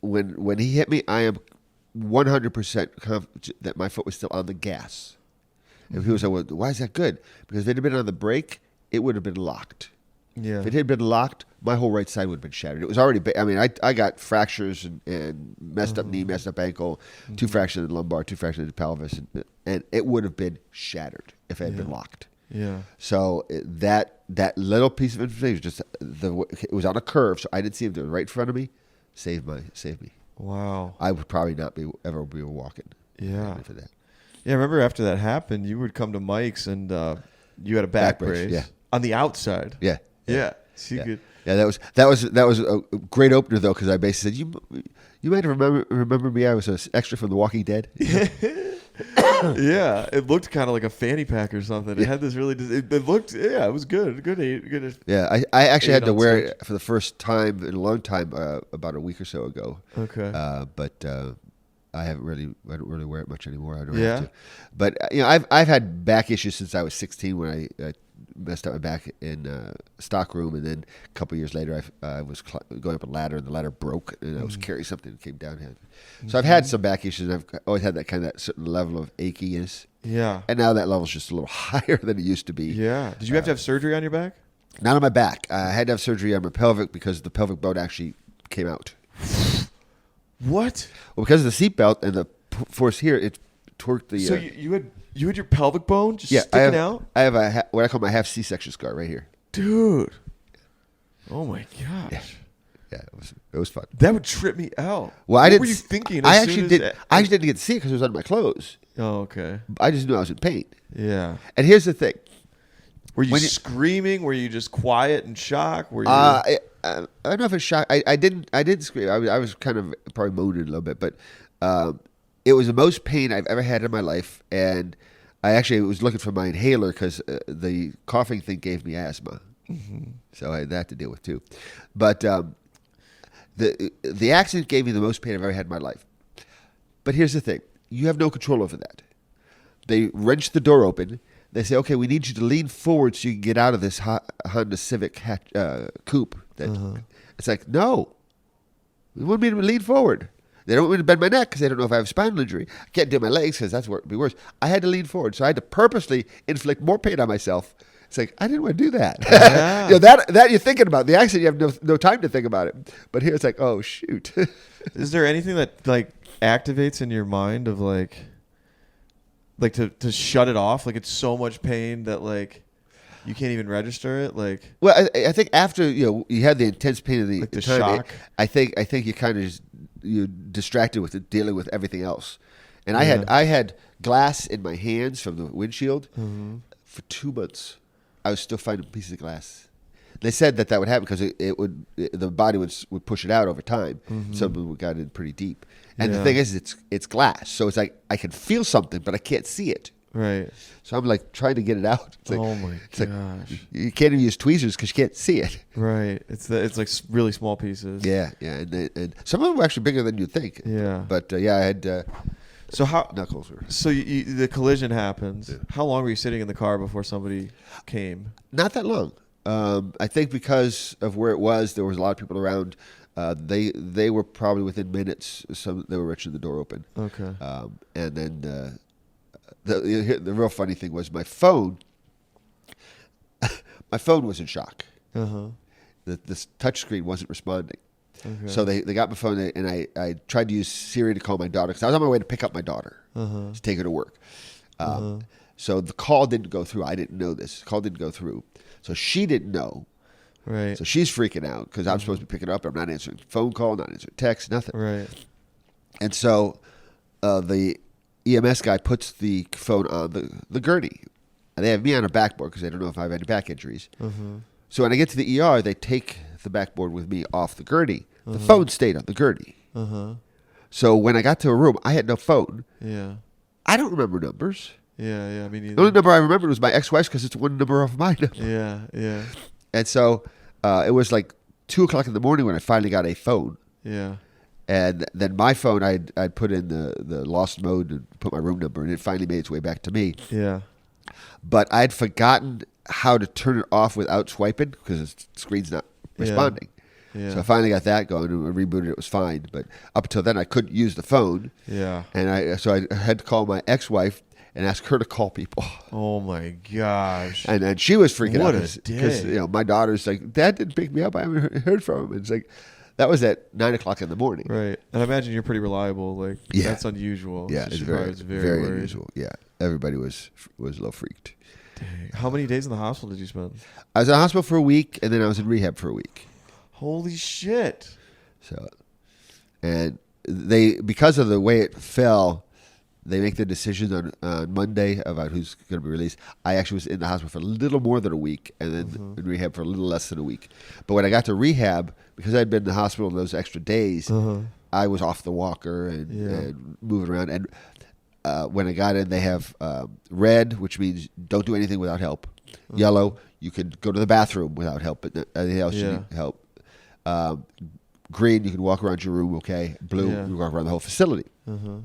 when he hit me, I am 100% confident that my foot was still on the gas. And people say, "Well, why is that good?" Because if it had been on the brake, it would have been locked. Yeah. If it had been locked, my whole right side would have been shattered. It was already. I got fractures and messed up knee, messed up ankle, 2 fractures in the lumbar, 2 fractures in the pelvis, and it would have been shattered if it had been locked. Yeah. So that little piece of information, it was on a curve, so I didn't see him. It was right in front of me. Saved me. Wow. I would probably not ever be walking. Yeah. For that. Yeah, I remember after that happened, you would come to Mike's and you had a back brace. Yeah. On the outside. Yeah. Yeah. So you could. Yeah, that was a great opener though, because I basically said, you might remember me. I was an extra from The Walking Dead. Yeah, it looked kind of like a fanny pack or something. It had this really. It looked. Yeah, it was good. Good. Yeah, I actually had to wear stage. it for the first time in a long time about a week or so ago. Okay. But I don't really wear it much anymore. I don't Yeah? have to. But I've had back issues since I was 16 when I messed up my back in stock room, and then a couple years later I was going up a ladder and the ladder broke, and I was carrying something and came down. So I've had some back issues, and I've always had that kind of that certain level of achiness. Yeah. And now that level's just a little higher than it used to be. Yeah. Did you have to have surgery on your back? Not on my back. I had to have surgery on my pelvic because the pelvic bone actually came out. What? Well, because of the seatbelt and the force here, it torqued the. So you had your pelvic bone just I sticking have, out? I have what I call my half C-section scar right here. Dude. Oh my gosh. Yeah, it was fun. That would trip me out. Well, what were you thinking? I actually didn't get to see it because it was under my clothes. Oh, okay. I just knew I was in pain. Yeah. And here's the thing. Were you screaming? Were you just quiet and shocked? Were you? I don't know if it's shock. I didn't scream. I was kind of probably moaning a little bit, but it was the most pain I've ever had in my life, and I actually was looking for my inhaler because the coughing thing gave me asthma, so I had that to deal with too. But the accident gave me the most pain I've ever had in my life. But here's the thing: you have no control over that. They wrench the door open. They say, "Okay, we need you to lean forward so you can get out of this Honda Civic coupe." It's like, no, they want me to lean forward. They don't want me to bend my neck because they don't know if I have a spinal injury. I can't do my legs because that's where it'd be worse. I had to lean forward, so I had to purposely inflict more pain on myself. It's like, I didn't want to do that. Yeah. That you're thinking about. The accident, you have no time to think about it. But here it's like, oh, shoot. Is there anything that like activates in your mind of like to shut it off? Like it's so much pain that like you can't even register it. Like, well, I think after you had the intense pain of the the time, shock. I think you kind of just you distracted with it, dealing with everything else. And I had glass in my hands from the windshield for 2 months. I was still finding pieces of glass. They said that would happen because the body would push it out over time. Some of them got in pretty deep. And the thing is, it's glass, so it's like I can feel something, but I can't see it. Right. So I'm like trying to get it out. It's like, oh my gosh. Like, you can't even use tweezers because you can't see it. Right. It's like really small pieces. Yeah, yeah, and some of them were actually bigger than you'd think. Yeah. But I had. So how knuckles were. So the collision happens. Yeah. How long were you sitting in the car before somebody came? Not that long. I think because of where it was, there was a lot of people around. They were probably within minutes. They were wrenching the door open. Okay. And then the real funny thing was my phone. My phone was in shock. This touch screen wasn't responding. Okay. So they got my phone, and I tried to use Siri to call my daughter because I was on my way to pick up my daughter to take her to work. So the call didn't go through. I didn't know this. The call didn't go through. So she didn't know. Right. So she's freaking out because I'm supposed to be picking her up. I'm not answering phone call, not answering text, nothing. Right. And so the EMS guy puts the phone on the gurney. And they have me on a backboard because they don't know if I have any back injuries. So when I get to the ER, they take the backboard with me off the gurney. The phone stayed on the gurney. So when I got to a room, I had no phone. Yeah. I don't remember numbers. Yeah, me neither. The only number I remembered was my ex-wife's because it's one number off my number. Yeah. And so it was like 2:00 in the morning when I finally got a phone. Yeah. And then my phone, I'd put in the lost mode and put my room number, and it finally made its way back to me. Yeah. But I'd forgotten how to turn it off without swiping because the screen's not responding. Yeah. So I finally got that going and rebooted. It was fine. But up until then, I couldn't use the phone. Yeah. And I had to call my ex-wife and ask her to call people. Oh my gosh! And she was freaking out because my daughter's like, Dad didn't pick me up. I haven't heard from him. And it's like that was at 9:00 in the morning. Right. And I imagine you're pretty reliable. Like that's unusual. Yeah, so it's very unusual. Yeah, everybody was a little freaked. Dang. How many days in the hospital did you spend? I was in the hospital for a week, and then I was in rehab for a week. Holy shit! So, and because of the way it fell, they make the decision on Monday about who's going to be released. I actually was in the hospital for a little more than a week, and then in rehab for a little less than a week. But when I got to rehab, because I'd been in the hospital those extra days, I was off the walker and moving around. And when I got in, they have red, which means don't do anything without help. Yellow, you could go to the bathroom without help, but anything else you need help. Green, you can walk around your room, okay. Blue, Yeah. you can walk around the whole facility. Uh-huh.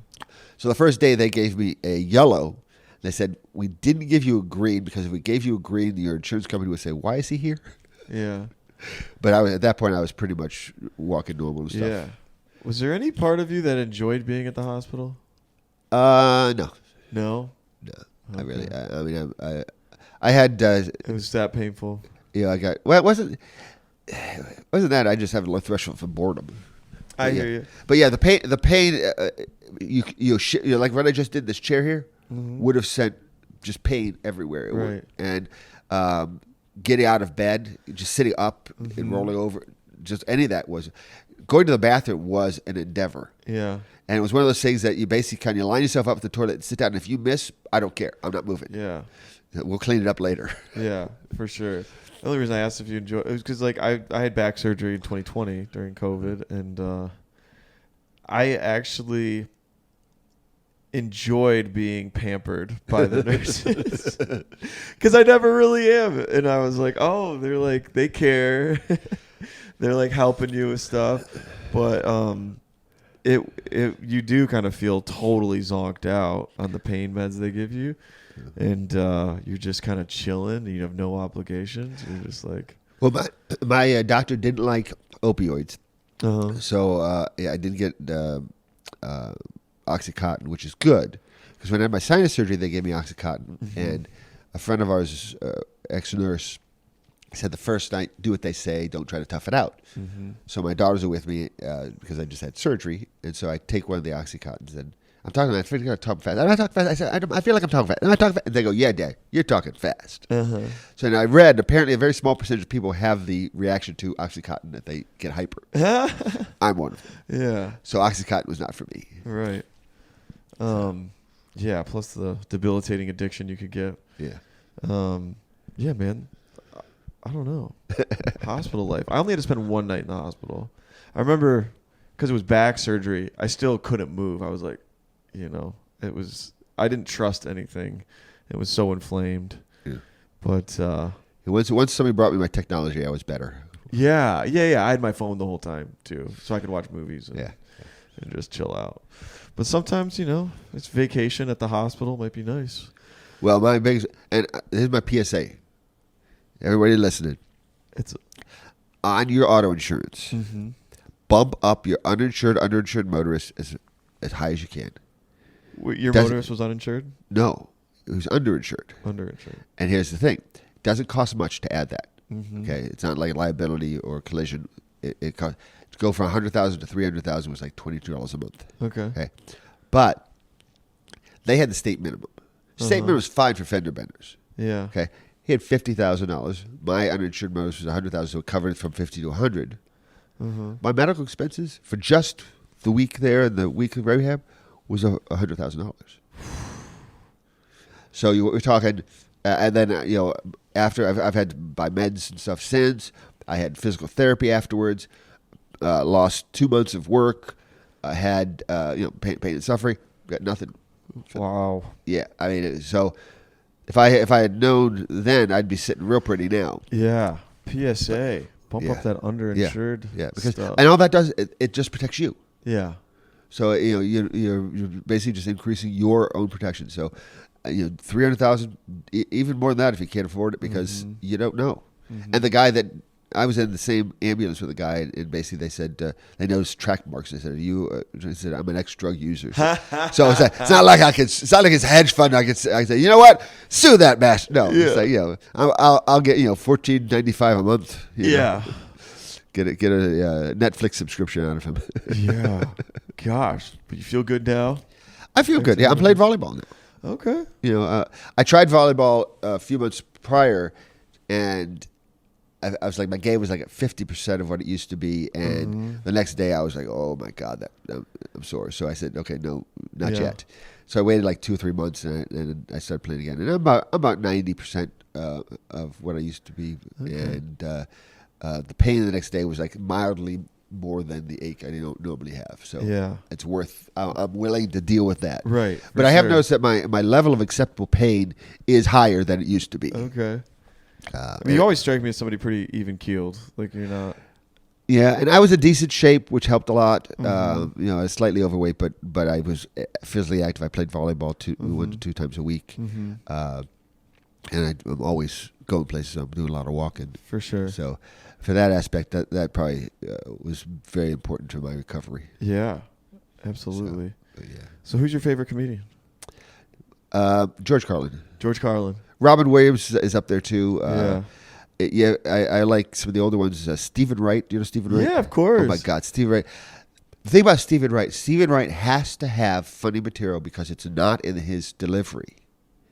So the first day they gave me a yellow. They said, we didn't give you a green because if we gave you a green, your insurance company would say, why is he here? Yeah. But at that point, I was pretty much walking normal and stuff. Yeah. Was there any part of you that enjoyed being at the hospital? No. No? No. Okay. I really, I mean, I had, It was that painful. I got, well, it wasn't that, I just have a low threshold for boredom. I hear you. But yeah, the pain, like when I just did this chair here, would have sent just pain everywhere. It would. Right. And getting out of bed, just sitting up and rolling over, just any of that was, going to the bathroom was an endeavor. Yeah. And it was one of those things that you basically kind of line yourself up at the toilet and sit down. And if you miss, I don't care. I'm not moving. Yeah. We'll clean it up later. Yeah, for sure. The only reason I asked if you enjoy it was because like I had back surgery in 2020 during COVID, and I actually enjoyed being pampered by the nurses because I never really am, and I was like, oh, they care, they're like helping you with stuff, but you do kind of feel totally zonked out on the pain meds they give you. And you're just kind of chilling. You have no obligations. You're just like... Well, my doctor didn't like opioids. Uh-huh. So I didn't get Oxycontin, which is good. Because when I had my sinus surgery, they gave me Oxycontin. And a friend of ours, ex-nurse, said the first night, do what they say. Don't try to tough it out. So my daughters are with me because I just had surgery. And so I take one of the Oxycontins and I'm talking. I feel like I'm talking fast. I'm not talking fast. I said, I feel like I'm talking fast. Am I talking fast? And they go, yeah, Dad, you're talking fast. Uh-huh. So now I read, apparently a very small percentage of people have the reaction to Oxycontin that they get hyper. I'm one of them. Yeah. So Oxycontin was not for me. Right. Yeah, plus the debilitating addiction you could get. Yeah. Yeah, man. I don't know. Hospital life. I only had to spend one night in the hospital. I remember because it was back surgery, I still couldn't move. I was like, I didn't trust anything. It was so inflamed. Yeah. But once somebody brought me my technology, I was better. Yeah. I had my phone the whole time too, so I could watch movies and just chill out. But sometimes, it's vacation at the hospital might be nice. Well, my biggest, and here's my PSA. Everybody listening. It's on your auto insurance. Bump up your underinsured motorist as high as you can. Your motorist was uninsured? No, it was underinsured. Underinsured. And here's the thing: it doesn't cost much to add that. Okay, it's not like liability or collision. It cost, to go from 100,000 to 300,000 was like $22 a month. Okay, but they had the state minimum. State minimum was fine for fender benders. Yeah. Okay, he had $50,000. My uninsured motorist was 100,000, so it covered it from 50 to 100. My medical expenses for just the week there and the week of rehab was $100,000. So we're talking, and then after I've had to buy meds and stuff since. I had physical therapy afterwards. Lost 2 months of work. I had pain and suffering. Got nothing. Wow. Yeah, I mean, so if I had known then, I'd be sitting real pretty now. Yeah. PSA. Bump up that underinsured because stuff. And all that does, it just protects you. Yeah. So you're basically just increasing your own protection. So 300,000, even more than that if you can't afford it, because you don't know. And the guy that I was in the same ambulance with a guy, and basically they said they noticed track marks. They said, I said, I'm an ex-drug user. So it's not like it's not like it's a hedge fund. I say, you know what? Sue that bastard. No, it's like, I'll get $14.95 a month. Yeah. Get a Netflix subscription out of him. Yeah. Gosh, but you feel good now? I feel good. Yeah, I'm playing volleyball now. Okay. I tried volleyball a few months prior, and I was like, my game was like at 50% of what it used to be, and the next day I was like, oh my God, I'm sore. So I said, okay, no, not yet. So I waited like 2 or 3 months, and I started playing again. And I'm about 90% of what I used to be, and the pain the next day was like mildly more than the ache I don't normally have. So it's worth. I'm willing to deal with that. Right. But I have noticed that my level of acceptable pain is higher than it used to be. Okay. You always strike me as somebody pretty even keeled. Like you're not. Yeah, and I was in decent shape, which helped a lot. I was slightly overweight, but I was physically active. I played volleyball 1 to 2 times a week, and I'm always going places. I'm doing a lot of walking. For sure. So for that aspect, that probably was very important to my recovery. Yeah, absolutely. Yeah. So who's your favorite comedian? George Carlin. George Carlin. Robin Williams is up there too. Yeah. I like some of the older ones. Stephen Wright. Do you know Stephen Wright? Yeah, of course. Oh my God, Stephen Wright. The thing about Stephen Wright has to have funny material because it's not in his delivery.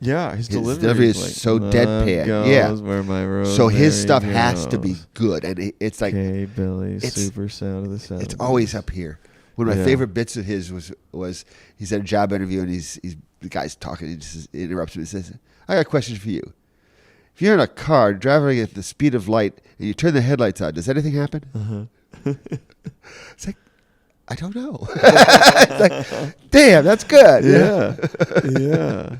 Yeah, his delivery is like, so deadpan. Yeah, where my so his stuff has to be good, and it's like, "Hey Billy, super sound of the sound." It's always up here. One of my favorite bits of his was he's at a job interview and he's the guy's talking. He just interrupts him and says, "I got questions for you. If you're in a car driving at the speed of light and you turn the headlights on, does anything happen?" It's like, I don't know. It's like, damn, that's good. Yeah, yeah.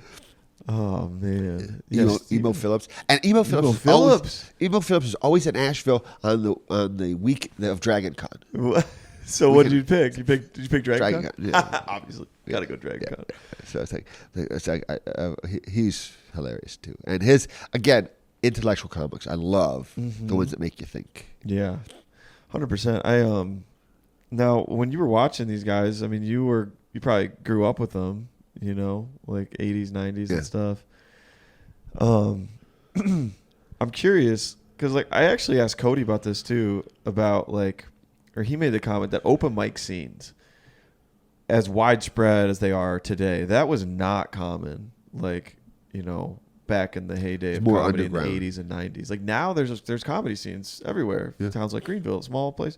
Oh man, Emo Phillips and Emo Phillips is always in Asheville on the week of Dragon Con. So what did you pick? Did you pick Dragon Con? Yeah. Obviously, gotta go Dragon Con. So it's like he's hilarious too, and his again intellectual comics. I love the ones that make you think. Yeah, 100%. I now when you were watching these guys, I mean, you probably grew up with them. You know, like 80s, 90s and stuff. I'm curious because, like, I actually asked Cody about this too, or he made the comment that open mic scenes, as widespread as they are today, that was not common. Like, back in the heyday of comedy in the 80s and 90s. Like now, there's comedy scenes everywhere. Yeah. Towns like Greenville, small place,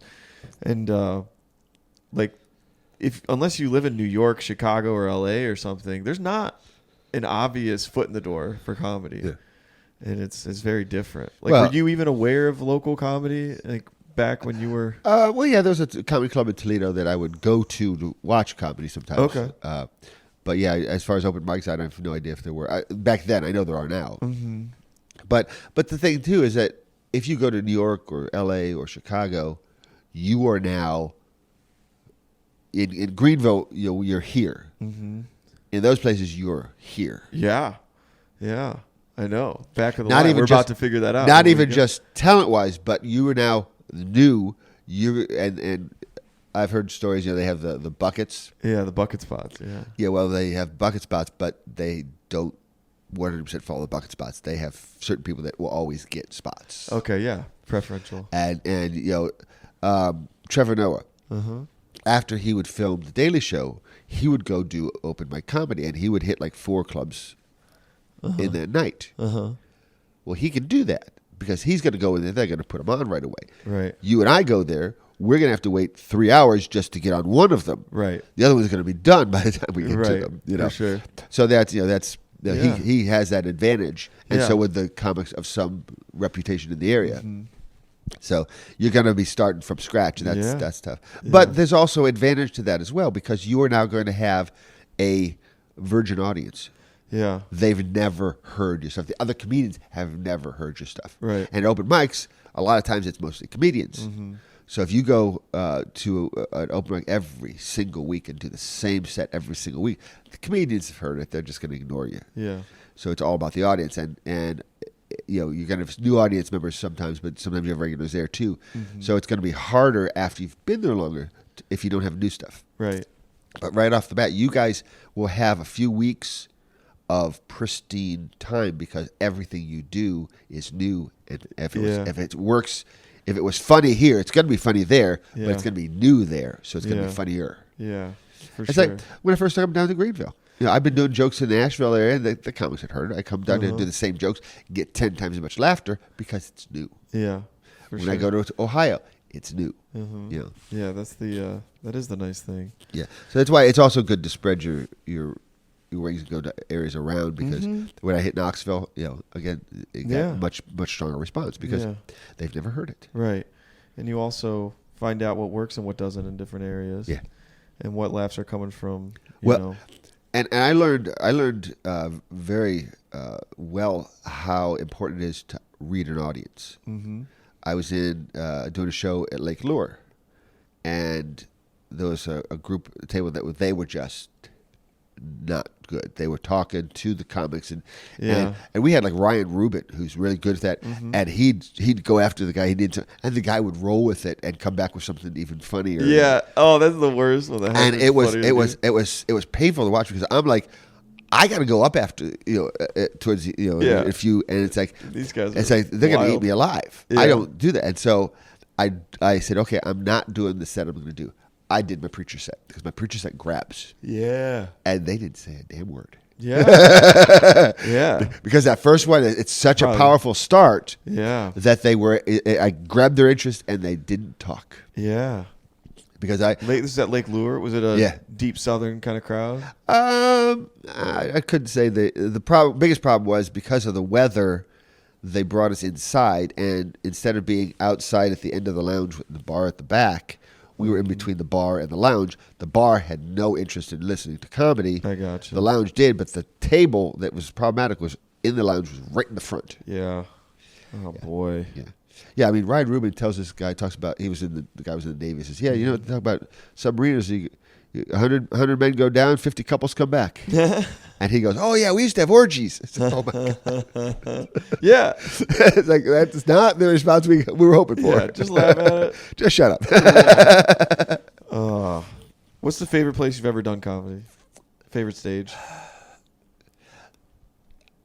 and unless you live in New York, Chicago, or LA or something, there's not an obvious foot in the door for comedy. Yeah. And it's very different. Like, were you even aware of local comedy like back when you were? Well, yeah, there was a comedy club in Toledo that I would go to watch comedy sometimes. Okay. But yeah, as far as open mics, I have no idea if there were back then. I know there are now. Mm-hmm. But the thing too is that if you go to New York or LA or Chicago, you are now. In Greenville, you're here. Mm-hmm. In those places, you're here. Yeah, yeah, I know. Back of the line, we're about to figure that out. Not even just talent-wise, but you are now new. And I've heard stories. They have the buckets. Yeah, the bucket spots. Yeah. Yeah, well, they have bucket spots, but they don't 100% follow the bucket spots. They have certain people that will always get spots. Okay, yeah, preferential. And Trevor Noah. Uh-huh. After he would film The Daily Show, he would go do open mic comedy, and he would hit like 4 clubs in that night. Uh-huh. Well, he can do that because he's going to go in there. They're going to put him on right away. Right. You and I go there. We're going to have to wait 3 hours just to get on one of them. Right. The other one's going to be done by the time we get to them. For sure. So he has that advantage, and so would the comics of some reputation in the area. Mm-hmm. So you're going to be starting from scratch, and that's tough. Yeah. But there's also advantage to that as well because you are now going to have a virgin audience. Yeah. They've never heard your stuff. The other comedians have never heard your stuff. Right. And open mics, a lot of times it's mostly comedians. Mm-hmm. So if you go to an open mic every single week and do the same set every single week, the comedians have heard it. They're just going to ignore you. Yeah. So it's all about the audience. And you're going to have new audience members sometimes, but sometimes you have regulars there too. Mm-hmm. So it's going to be harder after you've been there longer if you don't have new stuff. Right. But right off the bat, you guys will have a few weeks of pristine time because everything you do is new. And if it works, if it was funny here, it's going to be funny there, but it's going to be new there. So it's going to be funnier. Yeah, it's like when I first started down to Greenville. I've been doing jokes in the Asheville area, and the comics had heard. I come down and do the same jokes, get 10 times as much laughter because it's new. Yeah. When I go to Ohio, it's new. Mm-hmm. Yeah, that is the nice thing. Yeah, so that's why it's also good to spread your wings and go to areas around because when I hit Knoxville, again, it got much stronger response because they've never heard it. Right, and you also find out what works and what doesn't in different areas. Yeah, and what laughs are coming from. You know. And I learned very well how important it is to read an audience. Mm-hmm. I was in doing a show at Lake Lure, and there was a group at the table that they were just not good. They were talking to the comics, and we had like Ryan Rubin, who's really good at that, and he'd go after the guy he needed to, and the guy would roll with it and come back with something even funnier. Yeah. Oh, that's the worst. And it was painful to watch because I'm like, I got to go up after towards a few, and it's like these guys. It's like they're going to eat me alive. Yeah. I don't do that, and so I said, okay, I'm not doing the set I'm going to do. I did my preacher set because my preacher set grabs. Yeah. And they didn't say a damn word. Yeah. Yeah. Because that first one, it's such a powerful start. Yeah. That I grabbed their interest and they didn't talk. Yeah. Because this is at Lake Lure. Was it a deep southern kind of crowd? I couldn't say the biggest problem was because of the weather. They brought us inside, and instead of being outside at the end of the lounge with the bar at the back, we were in between the bar and the lounge. The bar had no interest in listening to comedy. I got you. The lounge did, but the table that was problematic was in the lounge, was right in the front. Yeah. Oh boy. Yeah. Yeah, I mean, Ryan Rubin tells this guy, talks about, the guy was in the Navy, he says, yeah, talk about submariners, 100 men go down, 50 couples come back. And he goes, oh yeah, we used to have orgies. Said, oh my God. Yeah. It's like, that's not the response we were hoping for. Yeah, just laugh at it. Just shut up. What's the favorite place you've ever done comedy? Favorite stage?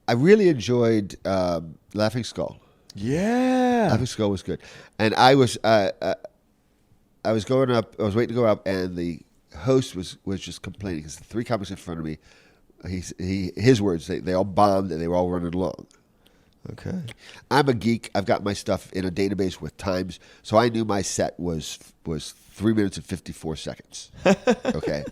I really enjoyed Laughing Skull. Yeah. Laughing Skull was good. And I was going up, I was waiting to go up, and the host was just complaining because the three comics in front of me, his words, they all bombed and they were all running along. Okay. I'm a geek. I've got my stuff in a database with times, so I knew my set was 3 minutes and 54 seconds. Okay.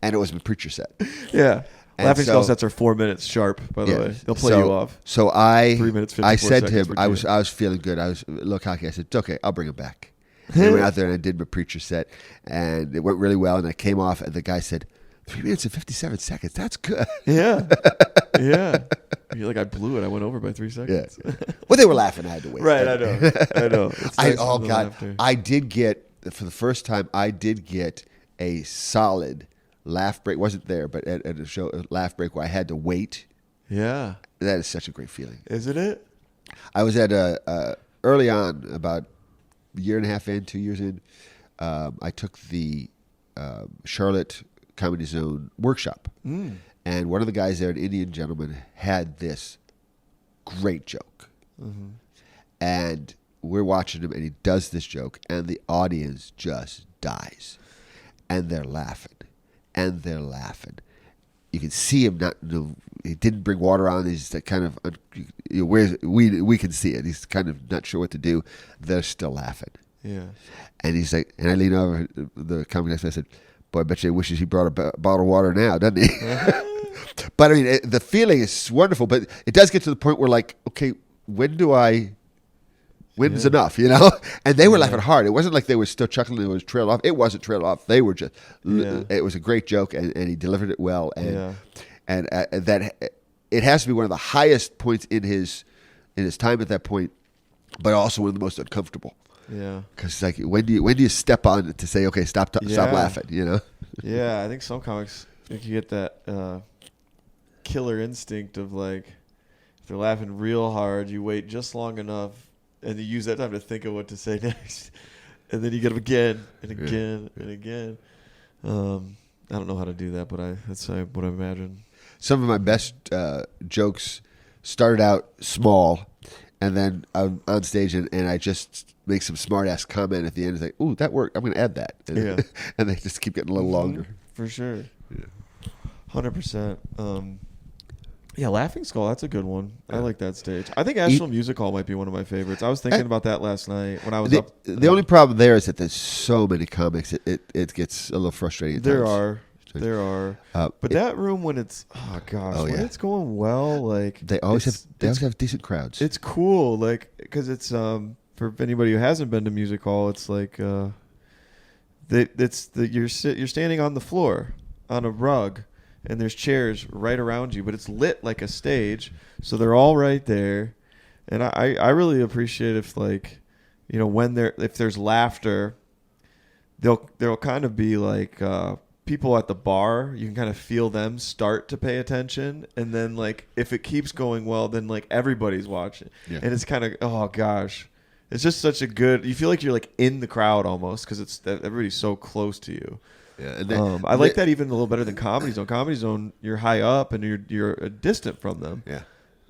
And it was my preacher set. Yeah. And Laughing Skull sets are 4 minutes sharp, by the way. They'll play you off. So 3 minutes, 54 I said to seconds him, for I Jim. was feeling good. I was a little cocky. I said, it's okay, I'll bring him back. And I went out there and I did my preacher set, and it went really well. And I came off, and the guy said, 3 minutes and 57 seconds. That's good. Yeah. Yeah. You're like, I blew it. I went over by 3 seconds. Yeah. Well, they were laughing. I had to wait. Right, I know. It's nice Oh, for the God. laughter. I did get, for the first time, a solid laugh break. Wasn't there, but at a show, a laugh break where I had to wait. Yeah. That is such a great feeling. Isn't it? I was at early on, about a year and a half in, 2 years in, I took the Charlotte Comedy Zone workshop. And one of the guys there, an Indian gentleman, had this great joke. And we're watching him, and he does this joke, and the audience just dies. And they're laughing. And they're laughing. You can see him not. He didn't bring water on. He's kind of. We can see it. He's kind of not sure what to do. They're still laughing. Yeah. And he's like, and I lean over the comic next to me. I said, "Boy, I bet you he wishes he brought a bottle of water now, doesn't he?" But I mean, the feeling is wonderful. But it does get to the point where, like, okay, when's enough, And they were laughing hard. It wasn't like they were still chuckling and it was trailed off. It wasn't trailed off. They were just, it was a great joke, and he delivered it well. And that it has to be one of the highest points in his time at that point, but also one of the most uncomfortable. Yeah. Because like, when do you step on it to say, okay, stop laughing, Yeah, I think some comics, you get that killer instinct of like, if they're laughing real hard, you wait just long enough, and you use that time to think of what to say next. And then you get them again and again and again. I don't know how to do that, but that's what I imagine. Some of my best jokes started out small, and then I'm on stage and I just make some smart-ass comment at the end. It's like, ooh, that worked. I'm going to add that. And, and they just keep getting a little longer. For sure. Yeah. 100%. Yeah, Laughing Skull, that's a good one. I like that stage. I think National Music Hall might be one of my favorites. I was thinking about that last night when I was up. The only problem there is that there's so many comics, it gets a little frustrating at times. There are. But that room when it's, when it's going well, like. They always have decent crowds. It's cool, like, because it's, for anybody who hasn't been to Music Hall, it's like, you're standing on the floor on a rug, and there's chairs right around you, but it's lit like a stage, so they're all right there. And I really appreciate if, like, when if there's laughter, there'll kind of be like people at the bar. You can kind of feel them start to pay attention, and then like if it keeps going well, then like everybody's watching, and it's kind of oh gosh, it's just such a good. You feel like you're like in the crowd almost because everybody's so close to you. Yeah, and I like that even a little better than Comedy Zone. Comedy Zone, you're high up and you're distant from them. Yeah,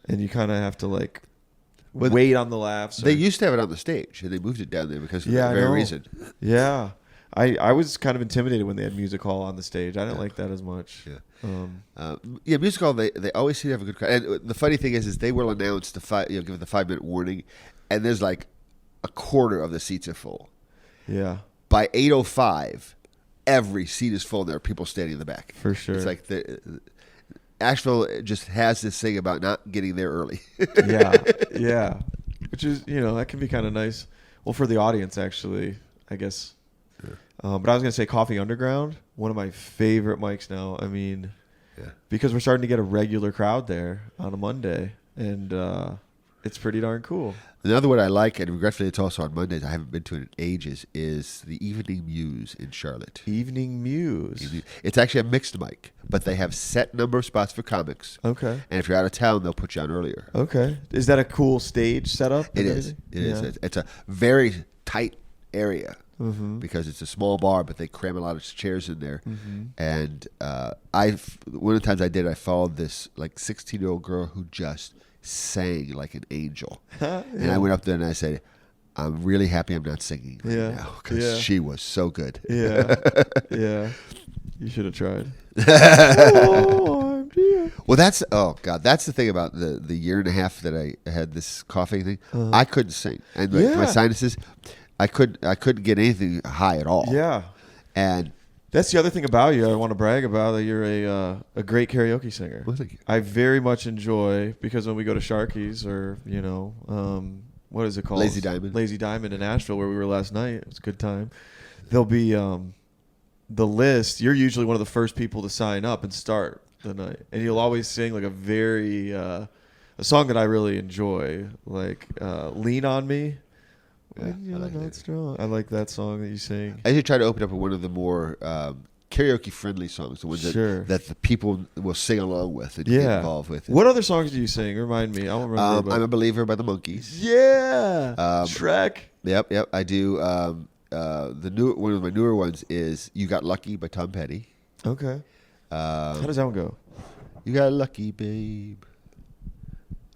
and you kind of have to like wait on the laughs. They used to have it on the stage, and they moved it down there because of that very reason. Yeah, I was kind of intimidated when they had Music Hall on the stage. I didn't like that as much. Yeah, Music Hall they always seem to have a good crowd. And the funny thing is they will announce give the 5-minute warning, and there's like a quarter of the seats are full. Yeah, by 8:05. Every seat is full. And there are people standing in the back. For sure. It's like Asheville just has this thing about not getting there early. yeah. Which is, that can be kind of nice. Well, for the audience, actually, I guess. Yeah. But I was going to say Coffee Underground, one of my favorite mics now. I mean, because we're starting to get a regular crowd there on a Monday. And it's pretty darn cool. Another one I like, and regretfully it's also on Mondays, I haven't been to it in ages, is the Evening Muse in Charlotte. Evening Muse. It's actually a mixed mic, but they have set number of spots for comics. Okay. And if you're out of town, they'll put you on earlier. Okay. Is that a cool stage setup? It is. It is. It's a very tight area because it's a small bar, but they cram a lot of chairs in there. And one of the times I did, I followed this like 16-year-old girl who just sang like an angel. And I went up there and I said, I'm really happy I'm not singing right now because she was so good. Yeah. You should have tried. Well, that's the thing about the year and a half that I had this coughing thing. I couldn't sing, and my sinuses, I couldn't get anything high at all. Yeah, and that's the other thing about you I want to brag about, that you're a great karaoke singer. Well, thank you. I very much enjoy, because when we go to Sharky's or, what is it called? Lazy Diamond. Lazy Diamond in Nashville, where we were last night. It was a good time. There'll be the list. You're usually one of the first people to sign up and start the night. And you'll always sing like a song that I really enjoy, like Lean On Me. Yeah, I like that song that you sing. I usually try to open up with one of the more karaoke-friendly songs, the ones that the people will sing along with and get involved with. What other songs do you sing? Remind me. I don't remember. I'm a Believer by the Monkees. Yeah. Shrek. Yep. I do. One of my newer ones is "You Got Lucky" by Tom Petty. Okay. How does that one go? You got lucky, babe.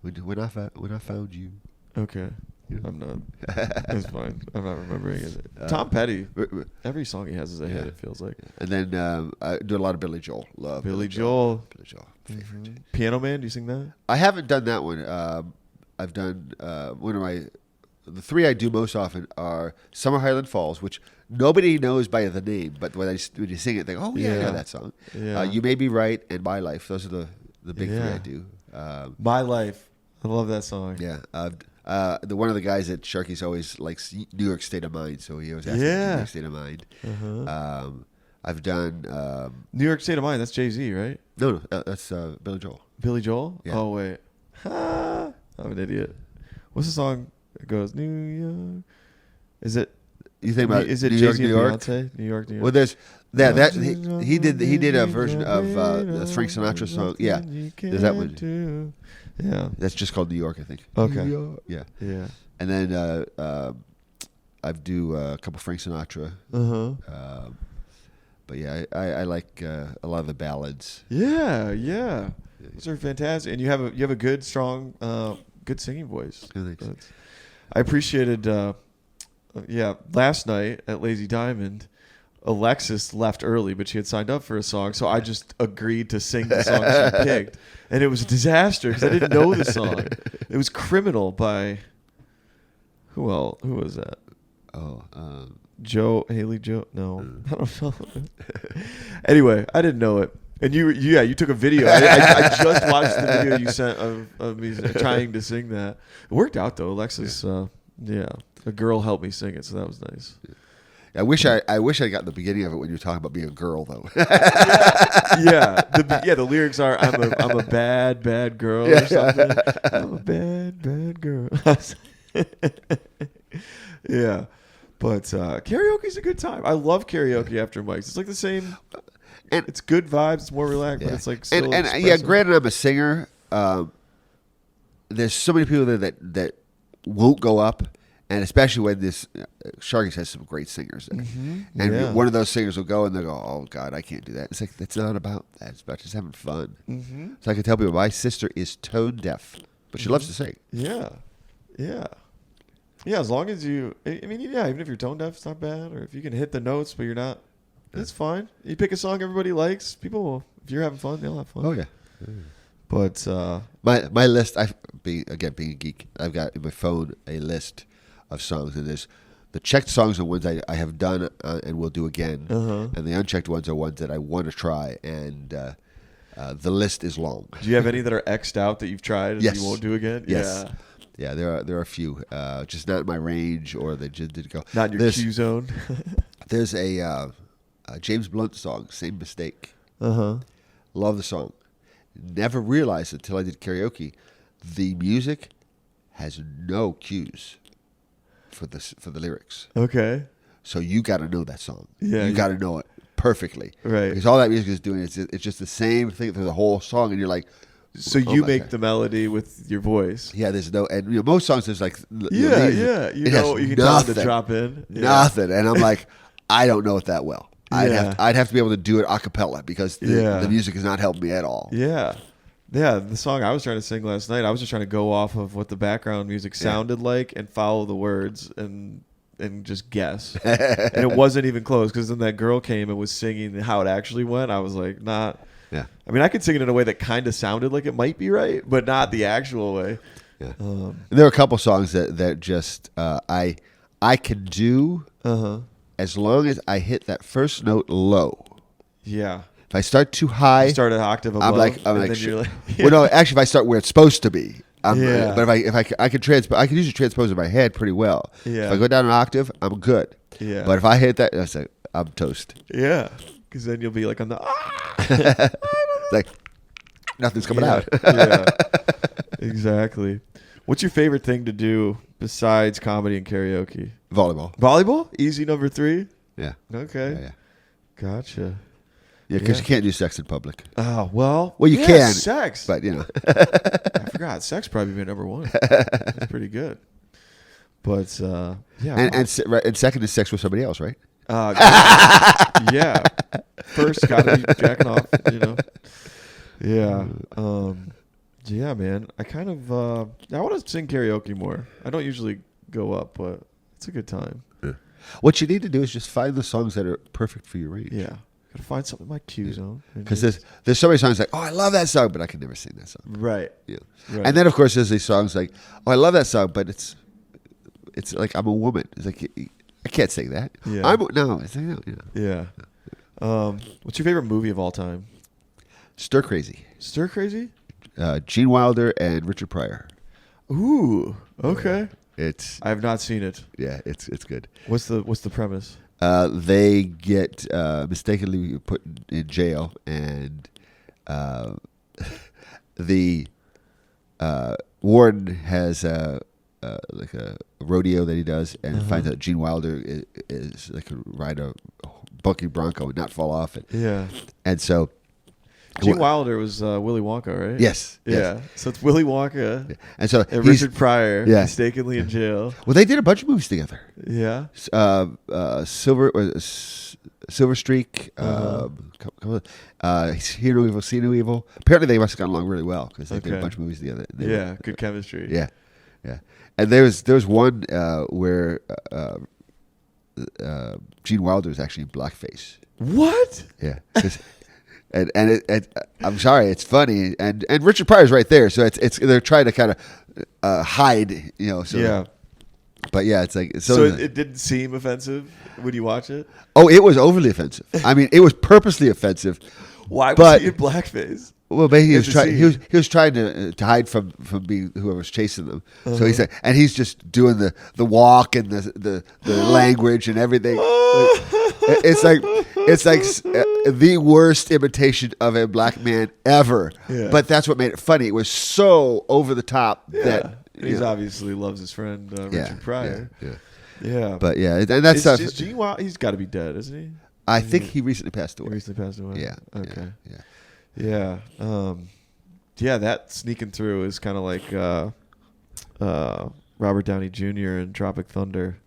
When I found you. Okay. I'm not. It's fine. I'm not remembering it. Tom Petty. Every song he has is a hit, it feels like. And then I do a lot of Billy Joel. Love Billy Joel. Billy Joel. Favorite. Piano Man. Do you sing that? I haven't done that one. I've done the three I do most often are Summer Highland Falls, which nobody knows by the name, but when you sing it, they go, "Oh yeah, I know that song." Yeah. You May Be Right and My Life. Those are the big three I do. My Life. I love that song. Yeah. One of the guys at Sharky's always likes New York State of Mind, so he always asks me New York State of Mind. I've done New York State of Mind. That's Jay-Z, right? No, that's Billy Joel. Billy Joel? Yeah. Oh wait, I'm an idiot. What's the song that goes New York? Is it? You think about is it New Jay-Z York, and Beyonce? New York, New York. Well, there's that he did a version of the Frank Sinatra song. Yeah, there's that one. Yeah, that's just called New York, I think. Okay. New York. Yeah. And then I do a couple Frank Sinatra. But yeah, I like a lot of the ballads. Yeah. Those are fantastic, and you have a good, strong, good singing voice. I appreciated. Last night at Lazy Diamond, Alexis left early, but she had signed up for a song, so I just agreed to sing the song she picked, and it was a disaster because I didn't know the song. It was "Criminal" by who was that? Haley Joe? No, I don't know. Anyway, I didn't know it. And you took a video. I just watched the video you sent of me trying to sing that. It worked out though. Alexis, a girl helped me sing it, so that was nice. I wish I got the beginning of it when you were talking about being a girl though. The lyrics are I'm a bad girl or something. I'm a bad girl. Yeah. But karaoke's a good time. I love karaoke after mics. It's like the same. And it's good vibes. It's more relaxed, but it's like still and expressive. granted, I'm a singer. There's so many people there that won't go up, and especially when this Sharky's has some great singers there. And one of those singers will go and they'll go, "Oh God, I can't do that." It's like it's not about that. It's about just having fun. So I can tell people my sister is tone deaf, but she loves to sing. Yeah. As long as you, I mean, even if you're tone deaf, it's not bad. Or if you can hit the notes, but you're not, it's fine. You pick a song everybody likes. People will, if you're having fun, they'll have fun. Oh yeah. But my list, being a geek, I've got in my phone a list of songs, and there's the checked songs are ones I have done and will do again, and the unchecked ones are ones that I want to try, and the list is long. Do you have any that are X'd out that you've tried and you won't do again? Yes. Yeah, there are a few, just not in my range, or they just didn't go. Not in your Q zone. There's a James Blunt song, "Same Mistake." Love the song. Never realized until I did karaoke, the music has no cues for the lyrics. Okay. So you got to know that song. Yeah, you got to know it perfectly. Right. Because all that music is doing it's just the same thing through the whole song, and you're like. So you make the melody with your voice. Yeah, there's no, and most songs there's like you can tell them to drop in nothing, and I'm like, I don't know it that well. I'd have to be able to do it a cappella because the music has not helped me at all. Yeah. The song I was trying to sing last night, I was just trying to go off of what the background music sounded like and follow the words and just guess. And it wasn't even close because then that girl came and was singing how it actually went. I was like, not. Yeah. I mean, I could sing it in a way that kind of sounded like it might be right, but not the actual way. Yeah. There are a couple songs that just I can do as long as I hit that first note low. Yeah. If I start too high, you start an octave above. I'm like, well, no, actually, if I start where it's supposed to be, but if I can usually transpose in my head pretty well. Yeah. If I go down an octave, I'm good. Yeah. But if I hit that, I'm toast. Yeah. Because then you'll be like on the like nothing's coming out. Yeah, exactly. What's your favorite thing to do besides comedy and karaoke? Volleyball. Volleyball? Easy number 3? Yeah. Okay. Yeah. Gotcha. Yeah, because you can't do sex in public. Oh, well. Well, you can. Sex. But, I forgot. Sex probably be number 1. That's pretty good. But, yeah. And second is sex with somebody else, right? Yeah. First, gotta be jacking off, Yeah. Yeah, man. I kind of I want to sing karaoke more. I don't usually go up, but it's a good time. Yeah. What you need to do is just find the songs that are perfect for your range. Yeah. Gotta find something in my Q zone. Because there's so many songs like, oh, I love that song, but I can never sing that song. Right. Yeah. Right. And then of course there's these songs like, oh, I love that song, but it's like I'm a woman. It's like I can't sing that. Yeah. Yeah. What's your favorite movie of all time? Stir Crazy. Stir Crazy? Gene Wilder and Richard Pryor. Ooh, okay. I have not seen it. Yeah, it's good. What's the premise? They get mistakenly put in jail, and the warden has like a rodeo that he does, and finds out Gene Wilder is like a ride a bucky bronco and not fall off it. Yeah, and so Gene Wilder was Willy Wonka, right? Yes. Yeah. So it's Willy Wonka, and so Richard Pryor mistakenly in jail. Well, they did a bunch of movies together. Yeah. Silver Streak. Hear No Evil, See No Evil. Apparently, they must have gotten along really well because they did a bunch of movies together. Good chemistry. Yeah. And there was one where Gene Wilder was actually in blackface. What? Yeah. And I'm sorry, it's funny, and Richard Pryor's right there, so it's they're trying to kind of hide, So yeah. But yeah, it's like so it didn't seem offensive when you watch it. Oh, it was overly offensive. I mean, it was purposely offensive. Why was he in blackface? Well, maybe he was trying to hide from being whoever was chasing them. So he said, and he's just doing the walk and the language and everything. It's like the worst imitation of a black man ever. Yeah. But that's what made it funny. It was so over the top that he obviously loves his friend Richard Pryor. Yeah. Yeah. But yeah, and that's stuff. Is Gene Wilder, he's got to be dead, isn't he? I think he recently passed He away. recently passed away. Yeah. Okay. Yeah. Yeah. Yeah, that sneaking through is kind of like Robert Downey Jr. in Tropic Thunder,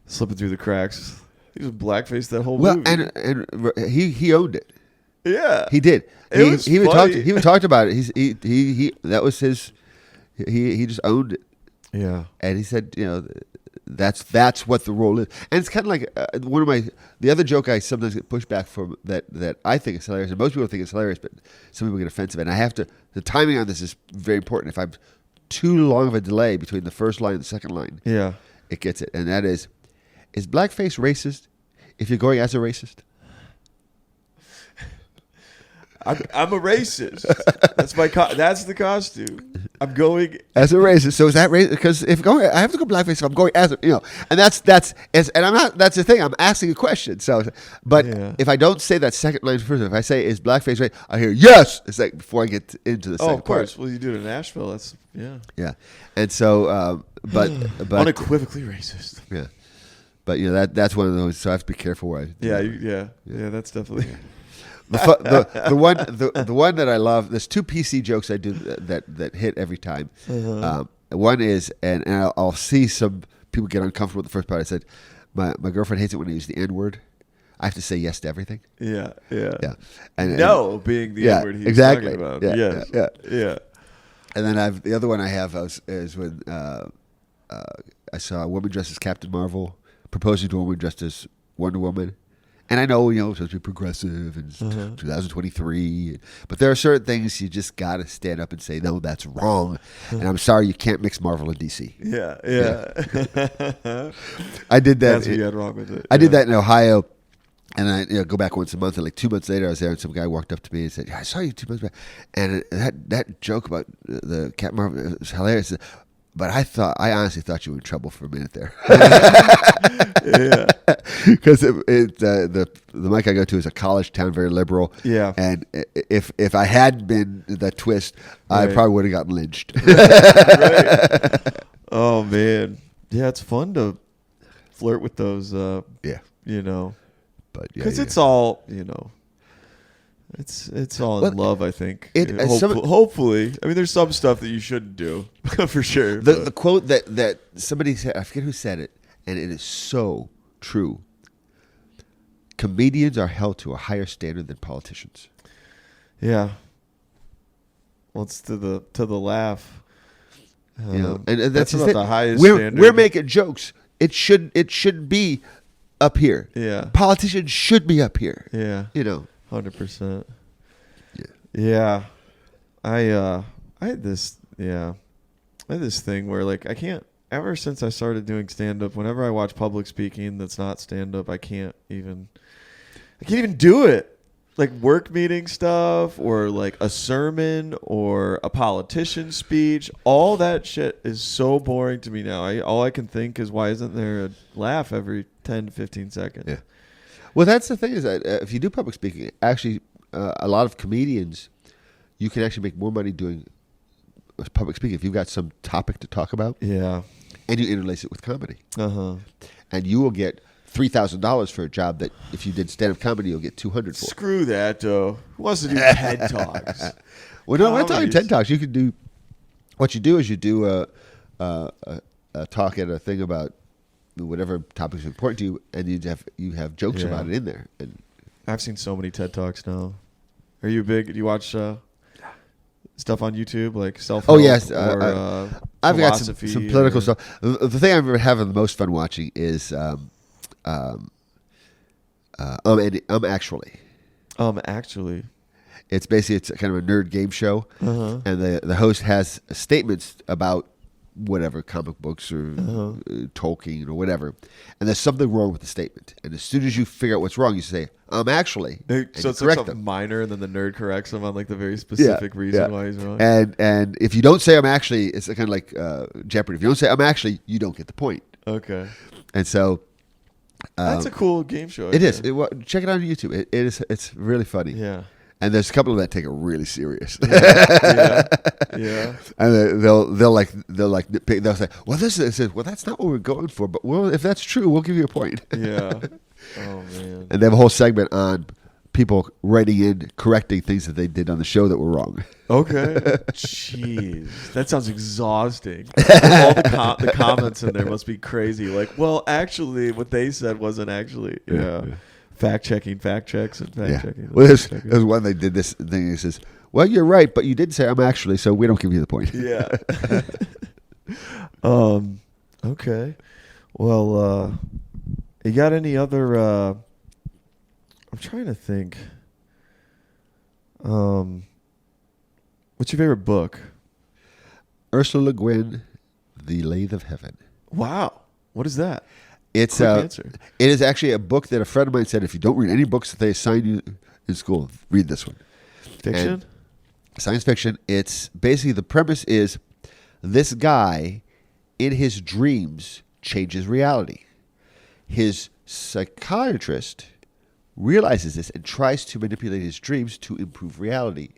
slipping through the cracks. He was blackface that whole movie. And he owned it. Yeah, He did. It He was funny. even talked about it. He that was his. He just owned it, yeah, and he said, that's what the role is. And it's kind of like the other joke I sometimes get pushback from that I think is hilarious, and most people think it's hilarious, but some people get offensive. And I have to. The timing on this is very important. If I'm too long of a delay between the first line and the second line, yeah. it gets it. And that is blackface racist if you're going as a racist? I'm a racist. That's that's the costume. I'm going as a racist. So is that racist? Because I have to go blackface if I'm going as a, and and I'm not. That's the thing. I'm asking a question. So, but if I don't say that second line first, if I say is blackface racist, I hear yes. It's like before I get into the second of course. part. Well, you do it in Nashville. That's yeah. And so, but unequivocally racist. Yeah. But that's one of those. So I have to be careful where I. Yeah. That's definitely. The one that I love. There's two PC jokes I do that hit every time. One is, and I'll see some people get uncomfortable with the first part. I said, my girlfriend hates it when I use the N word. I have to say yes to everything. Yeah. And no, being the N word he's exactly. talking about. Yeah, yes. Yeah. And then the other one I have is when I saw a woman dressed as Captain Marvel proposing to a woman dressed as Wonder Woman. And I know, it's supposed to be progressive and 2023. But there are certain things you just got to stand up and say, no, that's wrong. And I'm sorry, you can't mix Marvel and DC. Yeah. I did that. That's what you had wrong with it. I did that in Ohio. And I go back once a month. And like 2 months later, I was there, and some guy walked up to me and said, I saw you 2 months back. And that joke about the Captain Marvel was hilarious. But I honestly thought you were in trouble for a minute there. Yeah. Because the mic I go to is a college town, very liberal. Yeah. And if I hadn't been that twist, right. I probably would have gotten lynched. Right. Oh, man. Yeah, it's fun to flirt with those, But because it's all, It's all in love, I think. Hopefully. I mean, there's some stuff that you shouldn't do, for sure. The quote that somebody said, I forget who said it, and it is so true. Comedians are held to a higher standard than politicians. Yeah. Well, it's to the laugh. And that's about the highest standard. standard. We're making jokes. It should be up here. Yeah. Politicians should be up here. Yeah. 100%. Yeah. I had this thing where I can't, ever since I started doing stand up, whenever I watch public speaking that's not stand up, I can't even do it. Like work meeting stuff or like a sermon or a politician's speech, all that shit is so boring to me now. All I can think is, why isn't there a laugh every 10 to 15 seconds? Yeah. Well, that's the thing is that if you do public speaking, actually, a lot of comedians, you can actually make more money doing public speaking if you've got some topic to talk about. Yeah. And you interlace it with comedy. Uh-huh. And you will get $3,000 for a job that if you did stand-up comedy, you'll get $200 for. Screw that, though. Who wants to do TED Talks? Well, no, I'm not talking TED Talks. You can do, what you do is you do a talk at a thing about whatever topic is important to you, and you have jokes about it in there. And I've seen so many TED Talks now. Are you big? Do you watch stuff on YouTube like self-help? Oh yes, or I've got some political stuff. The thing I'm having the most fun watching is Actually. It's kind of a nerd game show, Uh-huh. and the host has statements about whatever, comic books or Tolkien or whatever, and there's something wrong with the statement. And as soon as you figure out what's wrong, you say, actually. So it's like something minor, and then the nerd corrects him on like the very specific reason why he's wrong. And if you don't say actually, it's kind of like Jeopardy. If you don't say actually, you don't get the point. Okay. And so that's a cool game show. It is. Check it out on YouTube. It's really funny. Yeah. And there's a couple of them that take it really serious. Yeah. And they'll nitpick. They'll say, "Well, that's not what we're going for, but if that's true, we'll give you a point." Yeah. Oh man. And they have a whole segment on people writing in, correcting things that they did on the show that were wrong. Okay. Jeez, that sounds exhausting. All the comments in there must be crazy. Like, well, actually, what they said wasn't actually. Yeah. Fact checks and fact checking. Well, there's one they did this thing. He says, "Well, you're right, but you did say I'm actually, so we don't give you the point." Yeah. Okay. Well, you got any other? I'm trying to think. What's your favorite book? Ursula Le Guin, The Lathe of Heaven. Wow. What is that? It's Quick answer. It is actually a book that a friend of mine said, if you don't read any books that they assign you in school, read this one. Fiction? And science fiction. It's basically, the premise is this guy in his dreams changes reality. His psychiatrist realizes this and tries to manipulate his dreams to improve reality.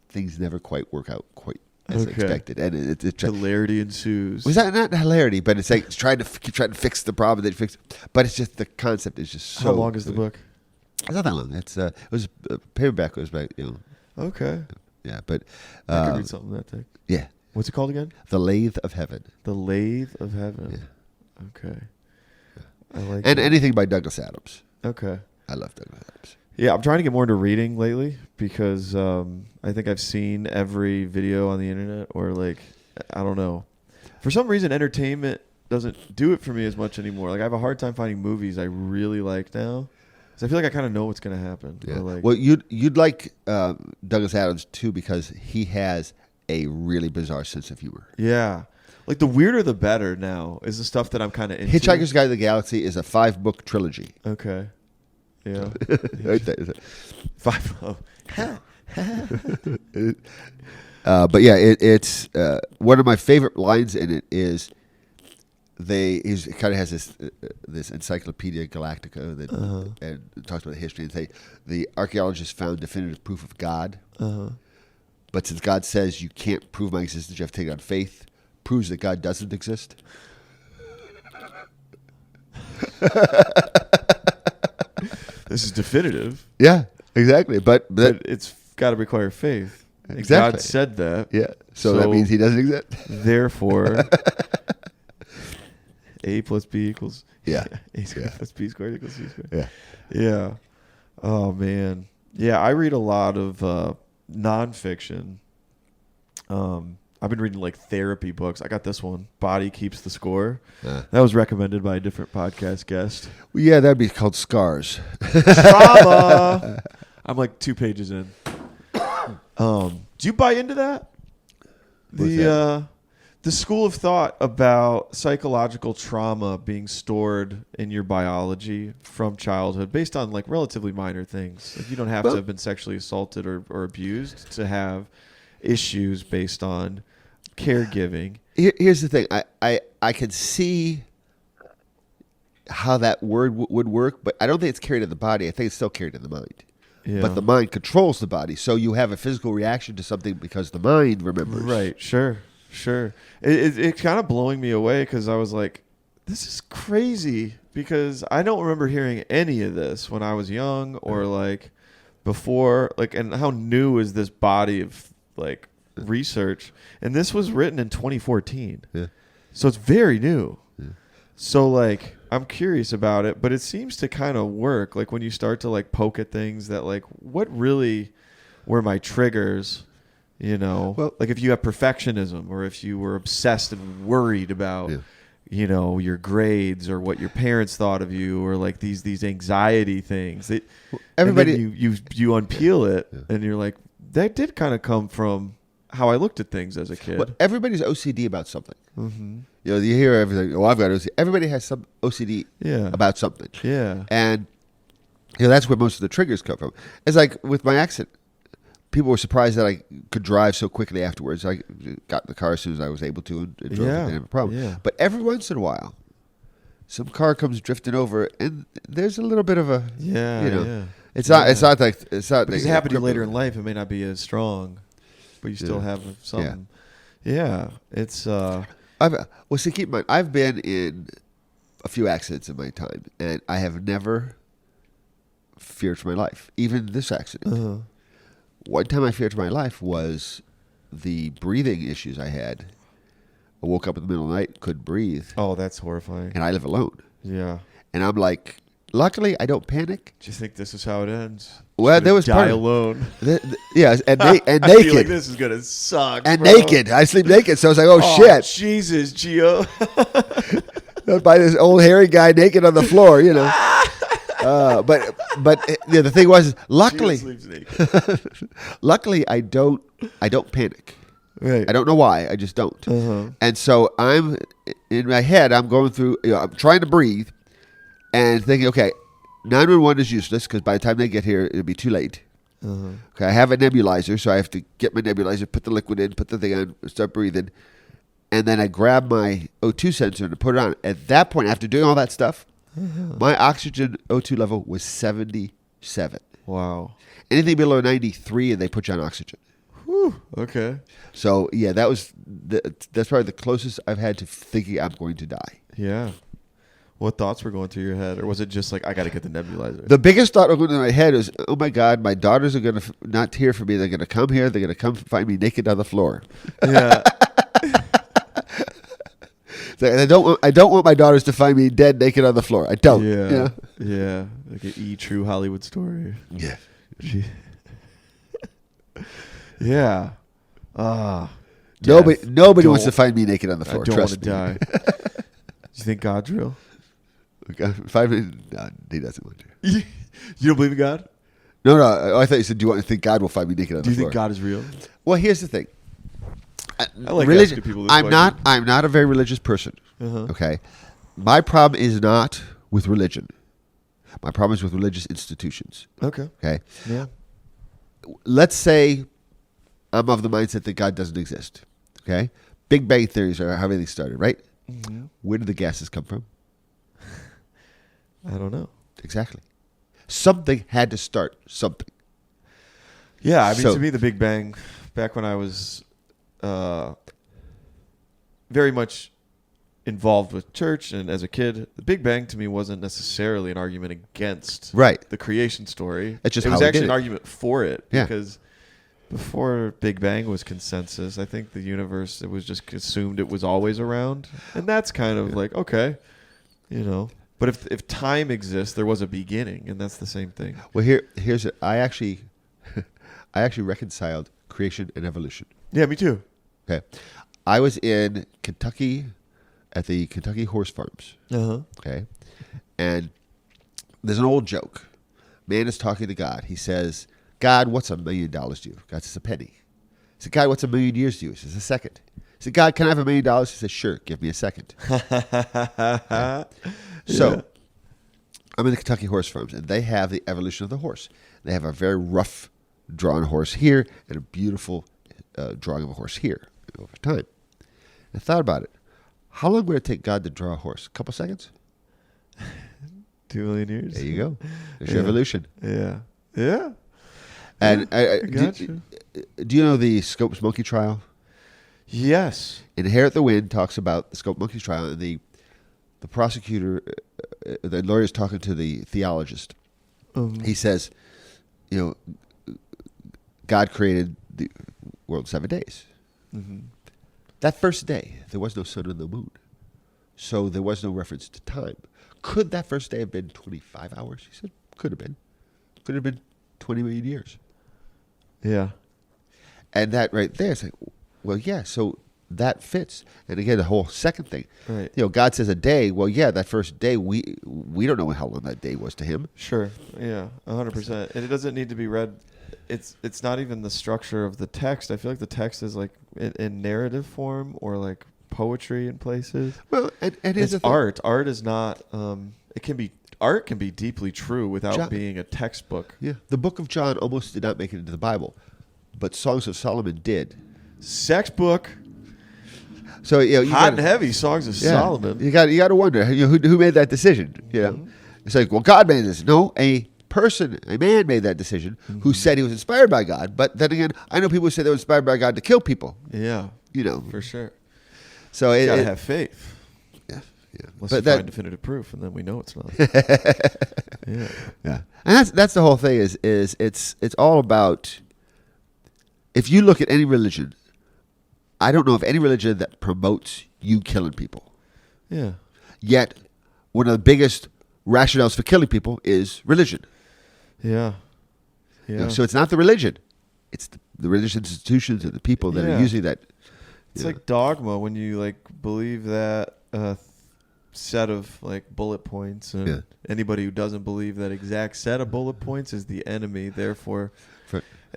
Things never quite work out quite as expected, and it's hilarity ensues. Was that not hilarity? But it's like it's trying to fix the problem that fix. But it's just the concept is just so. How long is the book? It's not that long. It was paperback. It was about Okay. Yeah, but I could read something that thick. Yeah. What's it called again? The Lathe of Heaven. The Lathe of Heaven. Yeah. Okay. I like. And anything by Douglas Adams. Okay. I love Douglas Adams. Yeah, I'm trying to get more into reading lately because I think I've seen every video on the internet, or like, I don't know. For some reason, entertainment doesn't do it for me as much anymore. Like, I have a hard time finding movies I really like now. Because I feel like I kind of know what's going to happen. Yeah. Like, Well, you'd like Douglas Adams too, because he has a really bizarre sense of humor. yeah. Like, the weirder the better now is the stuff that I'm kind of into. Hitchhiker's Guide to the Galaxy is a 5-book trilogy. Okay. Yeah. Right there. 5. Oh. But yeah, it's one of my favorite lines in it is he kind of has this Encyclopedia Galactica that and talks about the history, and the archaeologists found definitive proof of God. But since God says you can't prove my existence, you have to take it on faith, proves that God doesn't exist. This is definitive. Yeah, exactly. But it's got to require faith. Exactly. God said that. Yeah. So that means he doesn't exist. Therefore, A plus B equals A squared plus B squared equals C squared. Yeah. Yeah. Oh man. Yeah, I read a lot of nonfiction. I've been reading like therapy books. I got this one, Body Keeps the Score. That was recommended by a different podcast guest. Well, yeah, that'd be called Scars. Trauma. I'm like 2 pages in. Do you buy into that? The school of thought about psychological trauma being stored in your biology from childhood based on like relatively minor things. Like, you don't have to have been sexually assaulted or abused to have issues based on caregiving. Here's the thing. I can see how that word would work, but I don't think it's carried in the body. I think it's still carried in the mind. Yeah. But the mind controls the body, so you have a physical reaction to something because the mind remembers. Right, sure. It's kind of blowing me away because I was like, this is crazy, because I don't remember hearing any of this when I was young or like before. Like, and how new is this body of like research? And this was written in 2014. Yeah. So it's very new. Yeah. So like, I'm curious about it, but it seems to kind of work. Like, when you start to like poke at things that like, what really were my triggers? You know, well, like if you have perfectionism, or if you were obsessed and worried about, you know, your grades or what your parents thought of you, or like these anxiety things. Everybody, you unpeel it, and you're like, that did kind of come from how I looked at things as a kid. Well, everybody's OCD about something. Mm-hmm. You know, you hear everything. Oh, I've got OCD. Everybody has some OCD about something. Yeah, and you know, that's where most of the triggers come from. It's like with my accent. People were surprised that I could drive so quickly afterwards. I got in the car as soon as I was able to and drove. Didn't have a problem. Yeah. But every once in a while, some car comes drifting over, and there's a little bit of a It's not. It's not like it's not. Because it happened to you later in life, it may not be as strong, but you still have something. Yeah, it's. See, keep in mind, I've been in a few accidents in my time, and I have never feared for my life. Even this accident. One time I feared for my life was the breathing issues I had. I woke up in the middle of the night, couldn't breathe. Oh, that's horrifying. And I live alone. Yeah. And I'm like, luckily, I don't panic. Do you think this is how it ends? Well, there was die alone. Yes, and I naked. feel like this is gonna suck. And bro. naked. I sleep naked. So I was like, oh shit. Jesus, Gio. By this old hairy guy naked on the floor, you know. But the thing was, luckily, luckily I don't panic. Right. I don't know why. I just don't. And so I'm in my head. I'm going through. I'm trying to breathe, and thinking, okay, 911 is useless because by the time they get here, it'll be too late. Okay, I have a nebulizer, so I have to get my nebulizer, put the liquid in, put the thing on, start breathing, and then I grab my O2 sensor and put it on. At that point, after doing all that stuff, my oxygen O2 level was 77. Wow. Anything below 93, and they put you on oxygen. Whew, okay. So yeah, that's probably the closest I've had to thinking I'm going to die. Yeah. What thoughts were going through your head, or was it just like I got to get the nebulizer? The biggest thought going through my head is, oh my God, my daughters are going to not hear from me. They're going to come here. They're going to come find me naked on the floor. Yeah. I don't want my daughters to find me dead naked on the floor. I don't. Yeah. You know? Yeah. Like an true Hollywood story. Yeah. Yeah. Nobody wants to find me naked on the floor. I don't Trust want to me. die. Do you think God's real? Find me. No, he doesn't want to. You don't believe in God? No. I thought you said, do you want to think God will find me naked on the floor? Do you think God is real? Well, here's the thing. I like asking people this question. I'm not a very religious person. Okay, my problem is not with religion. My problem is with religious institutions. Okay. Okay. Yeah. Let's say I'm of the mindset that God doesn't exist. Okay. Big Bang theories are how everything started, right? Mm-hmm. Where did the gases come from? I don't know. Exactly. Something had to start something. Yeah, I mean, to me, the Big Bang, back when I was very much involved with church and as a kid, the Big Bang to me wasn't necessarily an argument against the creation story. It's just it was how actually did an it. argument for it Yeah. because before Big Bang was consensus, I think the universe, it was just assumed it was always around, and that's kind of like okay, you know. But if time exists, there was a beginning, and that's the same thing. Well, here's it. I actually reconciled creation and evolution. Yeah, me too. Okay, I was in Kentucky at the Kentucky horse farms. Okay, and there's an old joke. Man is talking to God. He says, "God, what's $1 million to you?" God says, "A penny." He said, "God, what's $1 million years to you?" He says, "A second." He said, "God, can I have $1 million?" He says, "Sure, give me a second." So, I'm in the Kentucky horse farms, and they have the evolution of the horse. They have a very rough drawn horse here and a beautiful drawing of a horse here over time. I thought about it. How long would it take God to draw a horse? A couple seconds? 2 million years. There you go. There's your evolution. Yeah. Yeah. And Gotcha. do you know the Scopes monkey trial? Yes. Inherit the Wind talks about the Scope monkey trial, and the prosecutor, the lawyer is talking to the theologist. He says, God created the world in 7 days. Mm-hmm. That first day, there was no sun and no moon. So there was no reference to time. Could that first day have been 25 hours? He said, could have been. Could have been 20 million years. Yeah. And that right there is like, well, yeah, so that fits. And again, the whole second thing. Right. God says a day. Well, yeah, that first day, we don't know how long that day was to him. Sure. Yeah, 100%. And it doesn't need to be read. It's not even the structure of the text. I feel like the text is like in narrative form or like poetry in places. Well, and it's art. Art is not. Art can be deeply true without being a textbook. Yeah, the Book of John almost did not make it into the Bible, but Songs of Solomon did. Sex book. So hot and heavy Songs of Solomon. You got to wonder who made that decision. You know, it's like, well, God made this. No, a a man made that decision who said he was inspired by God. But then again, I know people who say they were inspired by God to kill people. Yeah. You know. For sure. So You gotta have faith. Yeah. Unless you find definitive proof, and then we know it's not. Yeah. And that's the whole thing is it's all about, if you look at any religion, I don't know of any religion that promotes you killing people. Yeah. Yet, one of the biggest rationales for killing people is religion. Yeah. You know, so it's not the religion. It's the religious institutions and the people that are using that. It's like dogma when you like believe that set of like bullet points, and anybody who doesn't believe that exact set of bullet points is the enemy. Therefore,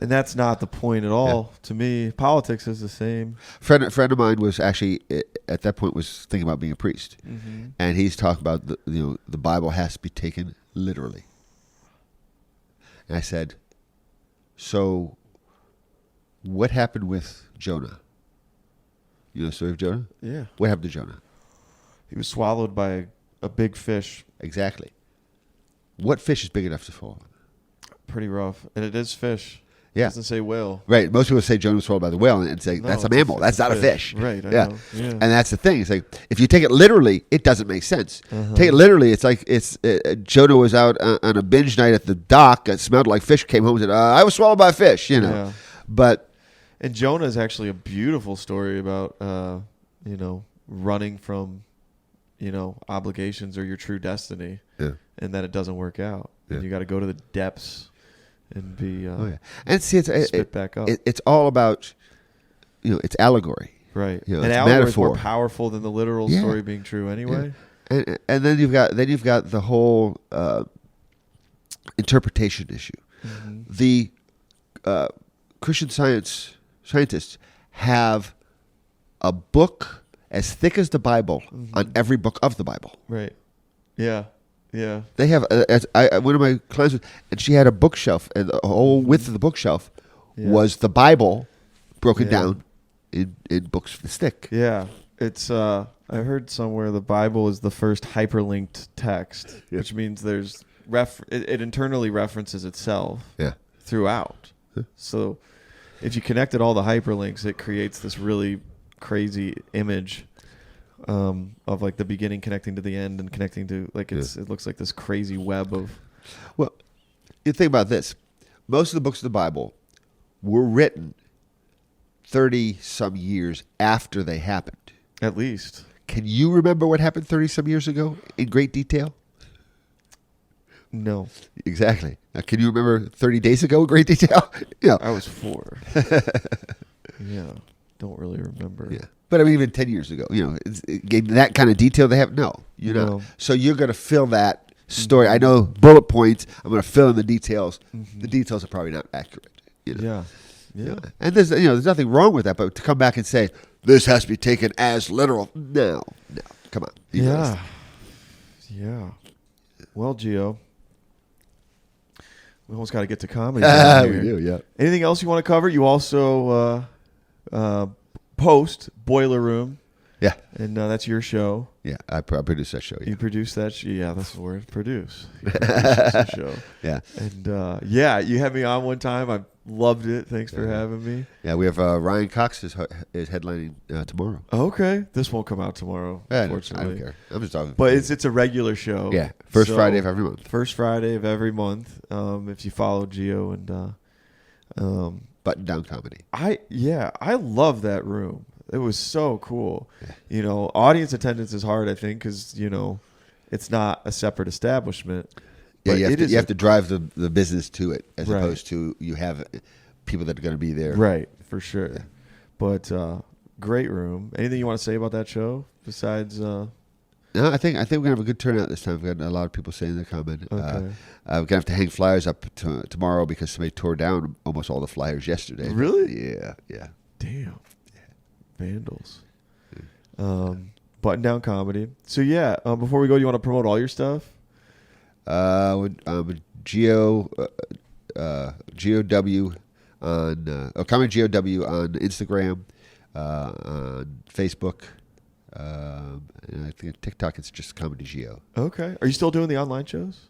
and that's not the point at all. To me, politics is the same. Friend of mine was actually at that point was thinking about being a priest, and he's talking about the Bible has to be taken literally. And I said, so what happened with Jonah? You know the story of Jonah? Yeah. What happened to Jonah? He was swallowed by a big fish. Exactly. What fish is big enough to fall? Pretty rough. And it is fish. Yeah. It doesn't say whale. Right. Most people say Jonah was swallowed by the whale and say that's a mammal. That's not a fish. Right. I know. Yeah. And that's the thing. It's like if you take it literally, it doesn't make sense. Take it literally, it's like Jonah was out on a binge night at the dock. It smelled like fish. Came home and said, "I was swallowed by a fish." You know. Yeah. But and Jonah is actually a beautiful story about running from obligations or your true destiny, and that it doesn't work out, and you got to go to the depths and be and see spit back up. It's all about it's allegory, right? You know, and it's allegory is metaphor. more powerful than the literal story being true anyway. And then you've got the whole interpretation issue. The Christian scientists have a book as thick as the Bible on every book of the Bible. Right. Yeah. Yeah. They have one of my clients, and she had a bookshelf, and the whole width of the bookshelf was the Bible broken down in books this thick. Yeah. It's I heard somewhere the Bible is the first hyperlinked text, which means there's it internally references itself throughout. So if you connected all the hyperlinks, it creates this really crazy image of like the beginning connecting to the end and connecting to it looks like this crazy web of. Well, you think about this. Most of the books of the Bible were written 30 some years after they happened. At least. Can you remember what happened 30 some years ago in great detail? No. Exactly. Now, can you remember 30 days ago in great detail? I was 4. Yeah. Don't really remember. Yeah. But I mean, even 10 years ago, that kind of detail they have? No. No. So you're going to fill that story. I know bullet points. I'm going to fill in the details. The details are probably not accurate. Yeah. And there's nothing wrong with that, but to come back and say, this has to be taken as literal. No. Come on. Yeah. Well, Gio, we almost got to get to comedy. We do, yeah. Anything else you want to cover? You also post Boiler Room. Yeah. And that's your show. Yeah, I produce that show. Yeah. You produce that yeah, that's the word, produce. You produce the show. Yeah. And you had me on one time. I loved it. Thanks for having me. Yeah, we have Ryan Cox is headlining tomorrow. Okay. This won't come out tomorrow, unfortunately. I don't care. I'm just talking. But it's a regular show. Yeah, first Friday of every month. First Friday of every month. If you follow Gio and Button Down Comedy. I love that room. It was so cool. Yeah. Audience attendance is hard, I think, because it's not a separate establishment. Yeah, you have to drive the business to it as opposed to you have people that are going to be there. Right, for sure. Yeah. But great room. Anything you want to say about that show besides? No, I think we're gonna have a good turnout this time. We've got a lot of people saying their comment. Okay. We're gonna have to hang flyers up tomorrow because somebody tore down almost all the flyers yesterday. Really? Yeah. Damn. Vandals. Button Down Comedy. So before we go, you want to promote all your stuff? GOW on Comedy GOW on Instagram, on Facebook, and I think TikTok it's just Comedy Geo. Okay. Are you still doing the online shows?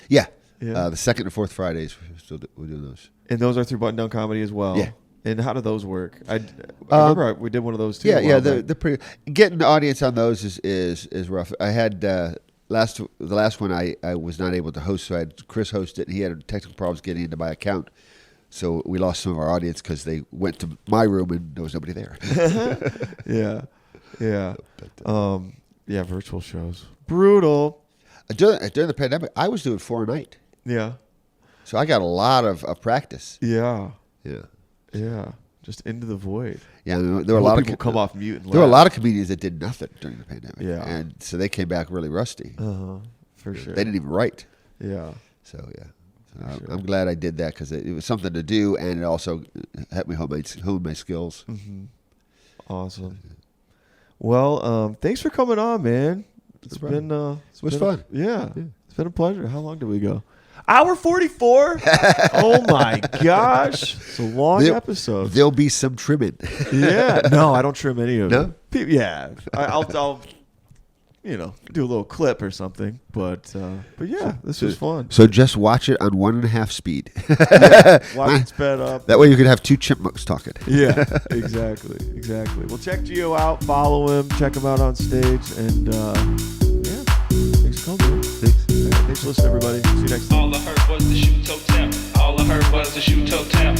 Yeah. Yeah. The second and fourth Fridays, we're doing those. And those are through Button Down Comedy as well. Yeah. And how do those work? I remember we did one of those too. Yeah, they're pretty. Getting the audience on those is rough. I had the last one I was not able to host, so I had Chris host it. He had technical problems getting into my account, so we lost some of our audience because they went to my room and there was nobody there. Yeah. Yeah, virtual shows. Brutal. During the pandemic, I was doing 4 a night, Yeah. so I got a lot of practice. Yeah. Yeah. Yeah. Just into the void. Yeah, there were a lot of people come off mute and there were a laugh. lot of comedians that did nothing during the pandemic. Yeah. And so they came back really rusty. For sure. They didn't even write. Yeah. So, yeah. Sure. I'm glad I did that because it was something to do, and it also helped me hone my skills. Mm-hmm. Awesome. Well, thanks for coming on, man. It's been it was fun. Yeah. It's been a pleasure. How long did we go? Hour 44? Oh my gosh. It's a long episode. There'll be some trimming. Yeah. No, I don't trim any of No? it. Yeah. I'll do a little clip or something. But yeah, this was fun. So just watch it on 1.5 speed. Watch it sped up. That way you could have 2 chipmunks talking. Yeah, exactly. Well, check Gio out, follow him, check him out on stage, and yeah, thanks for coming, man. Thanks for listening, everybody. See you next time. All I heard was the shoe toe tap. All I heard was the shoe toe tap.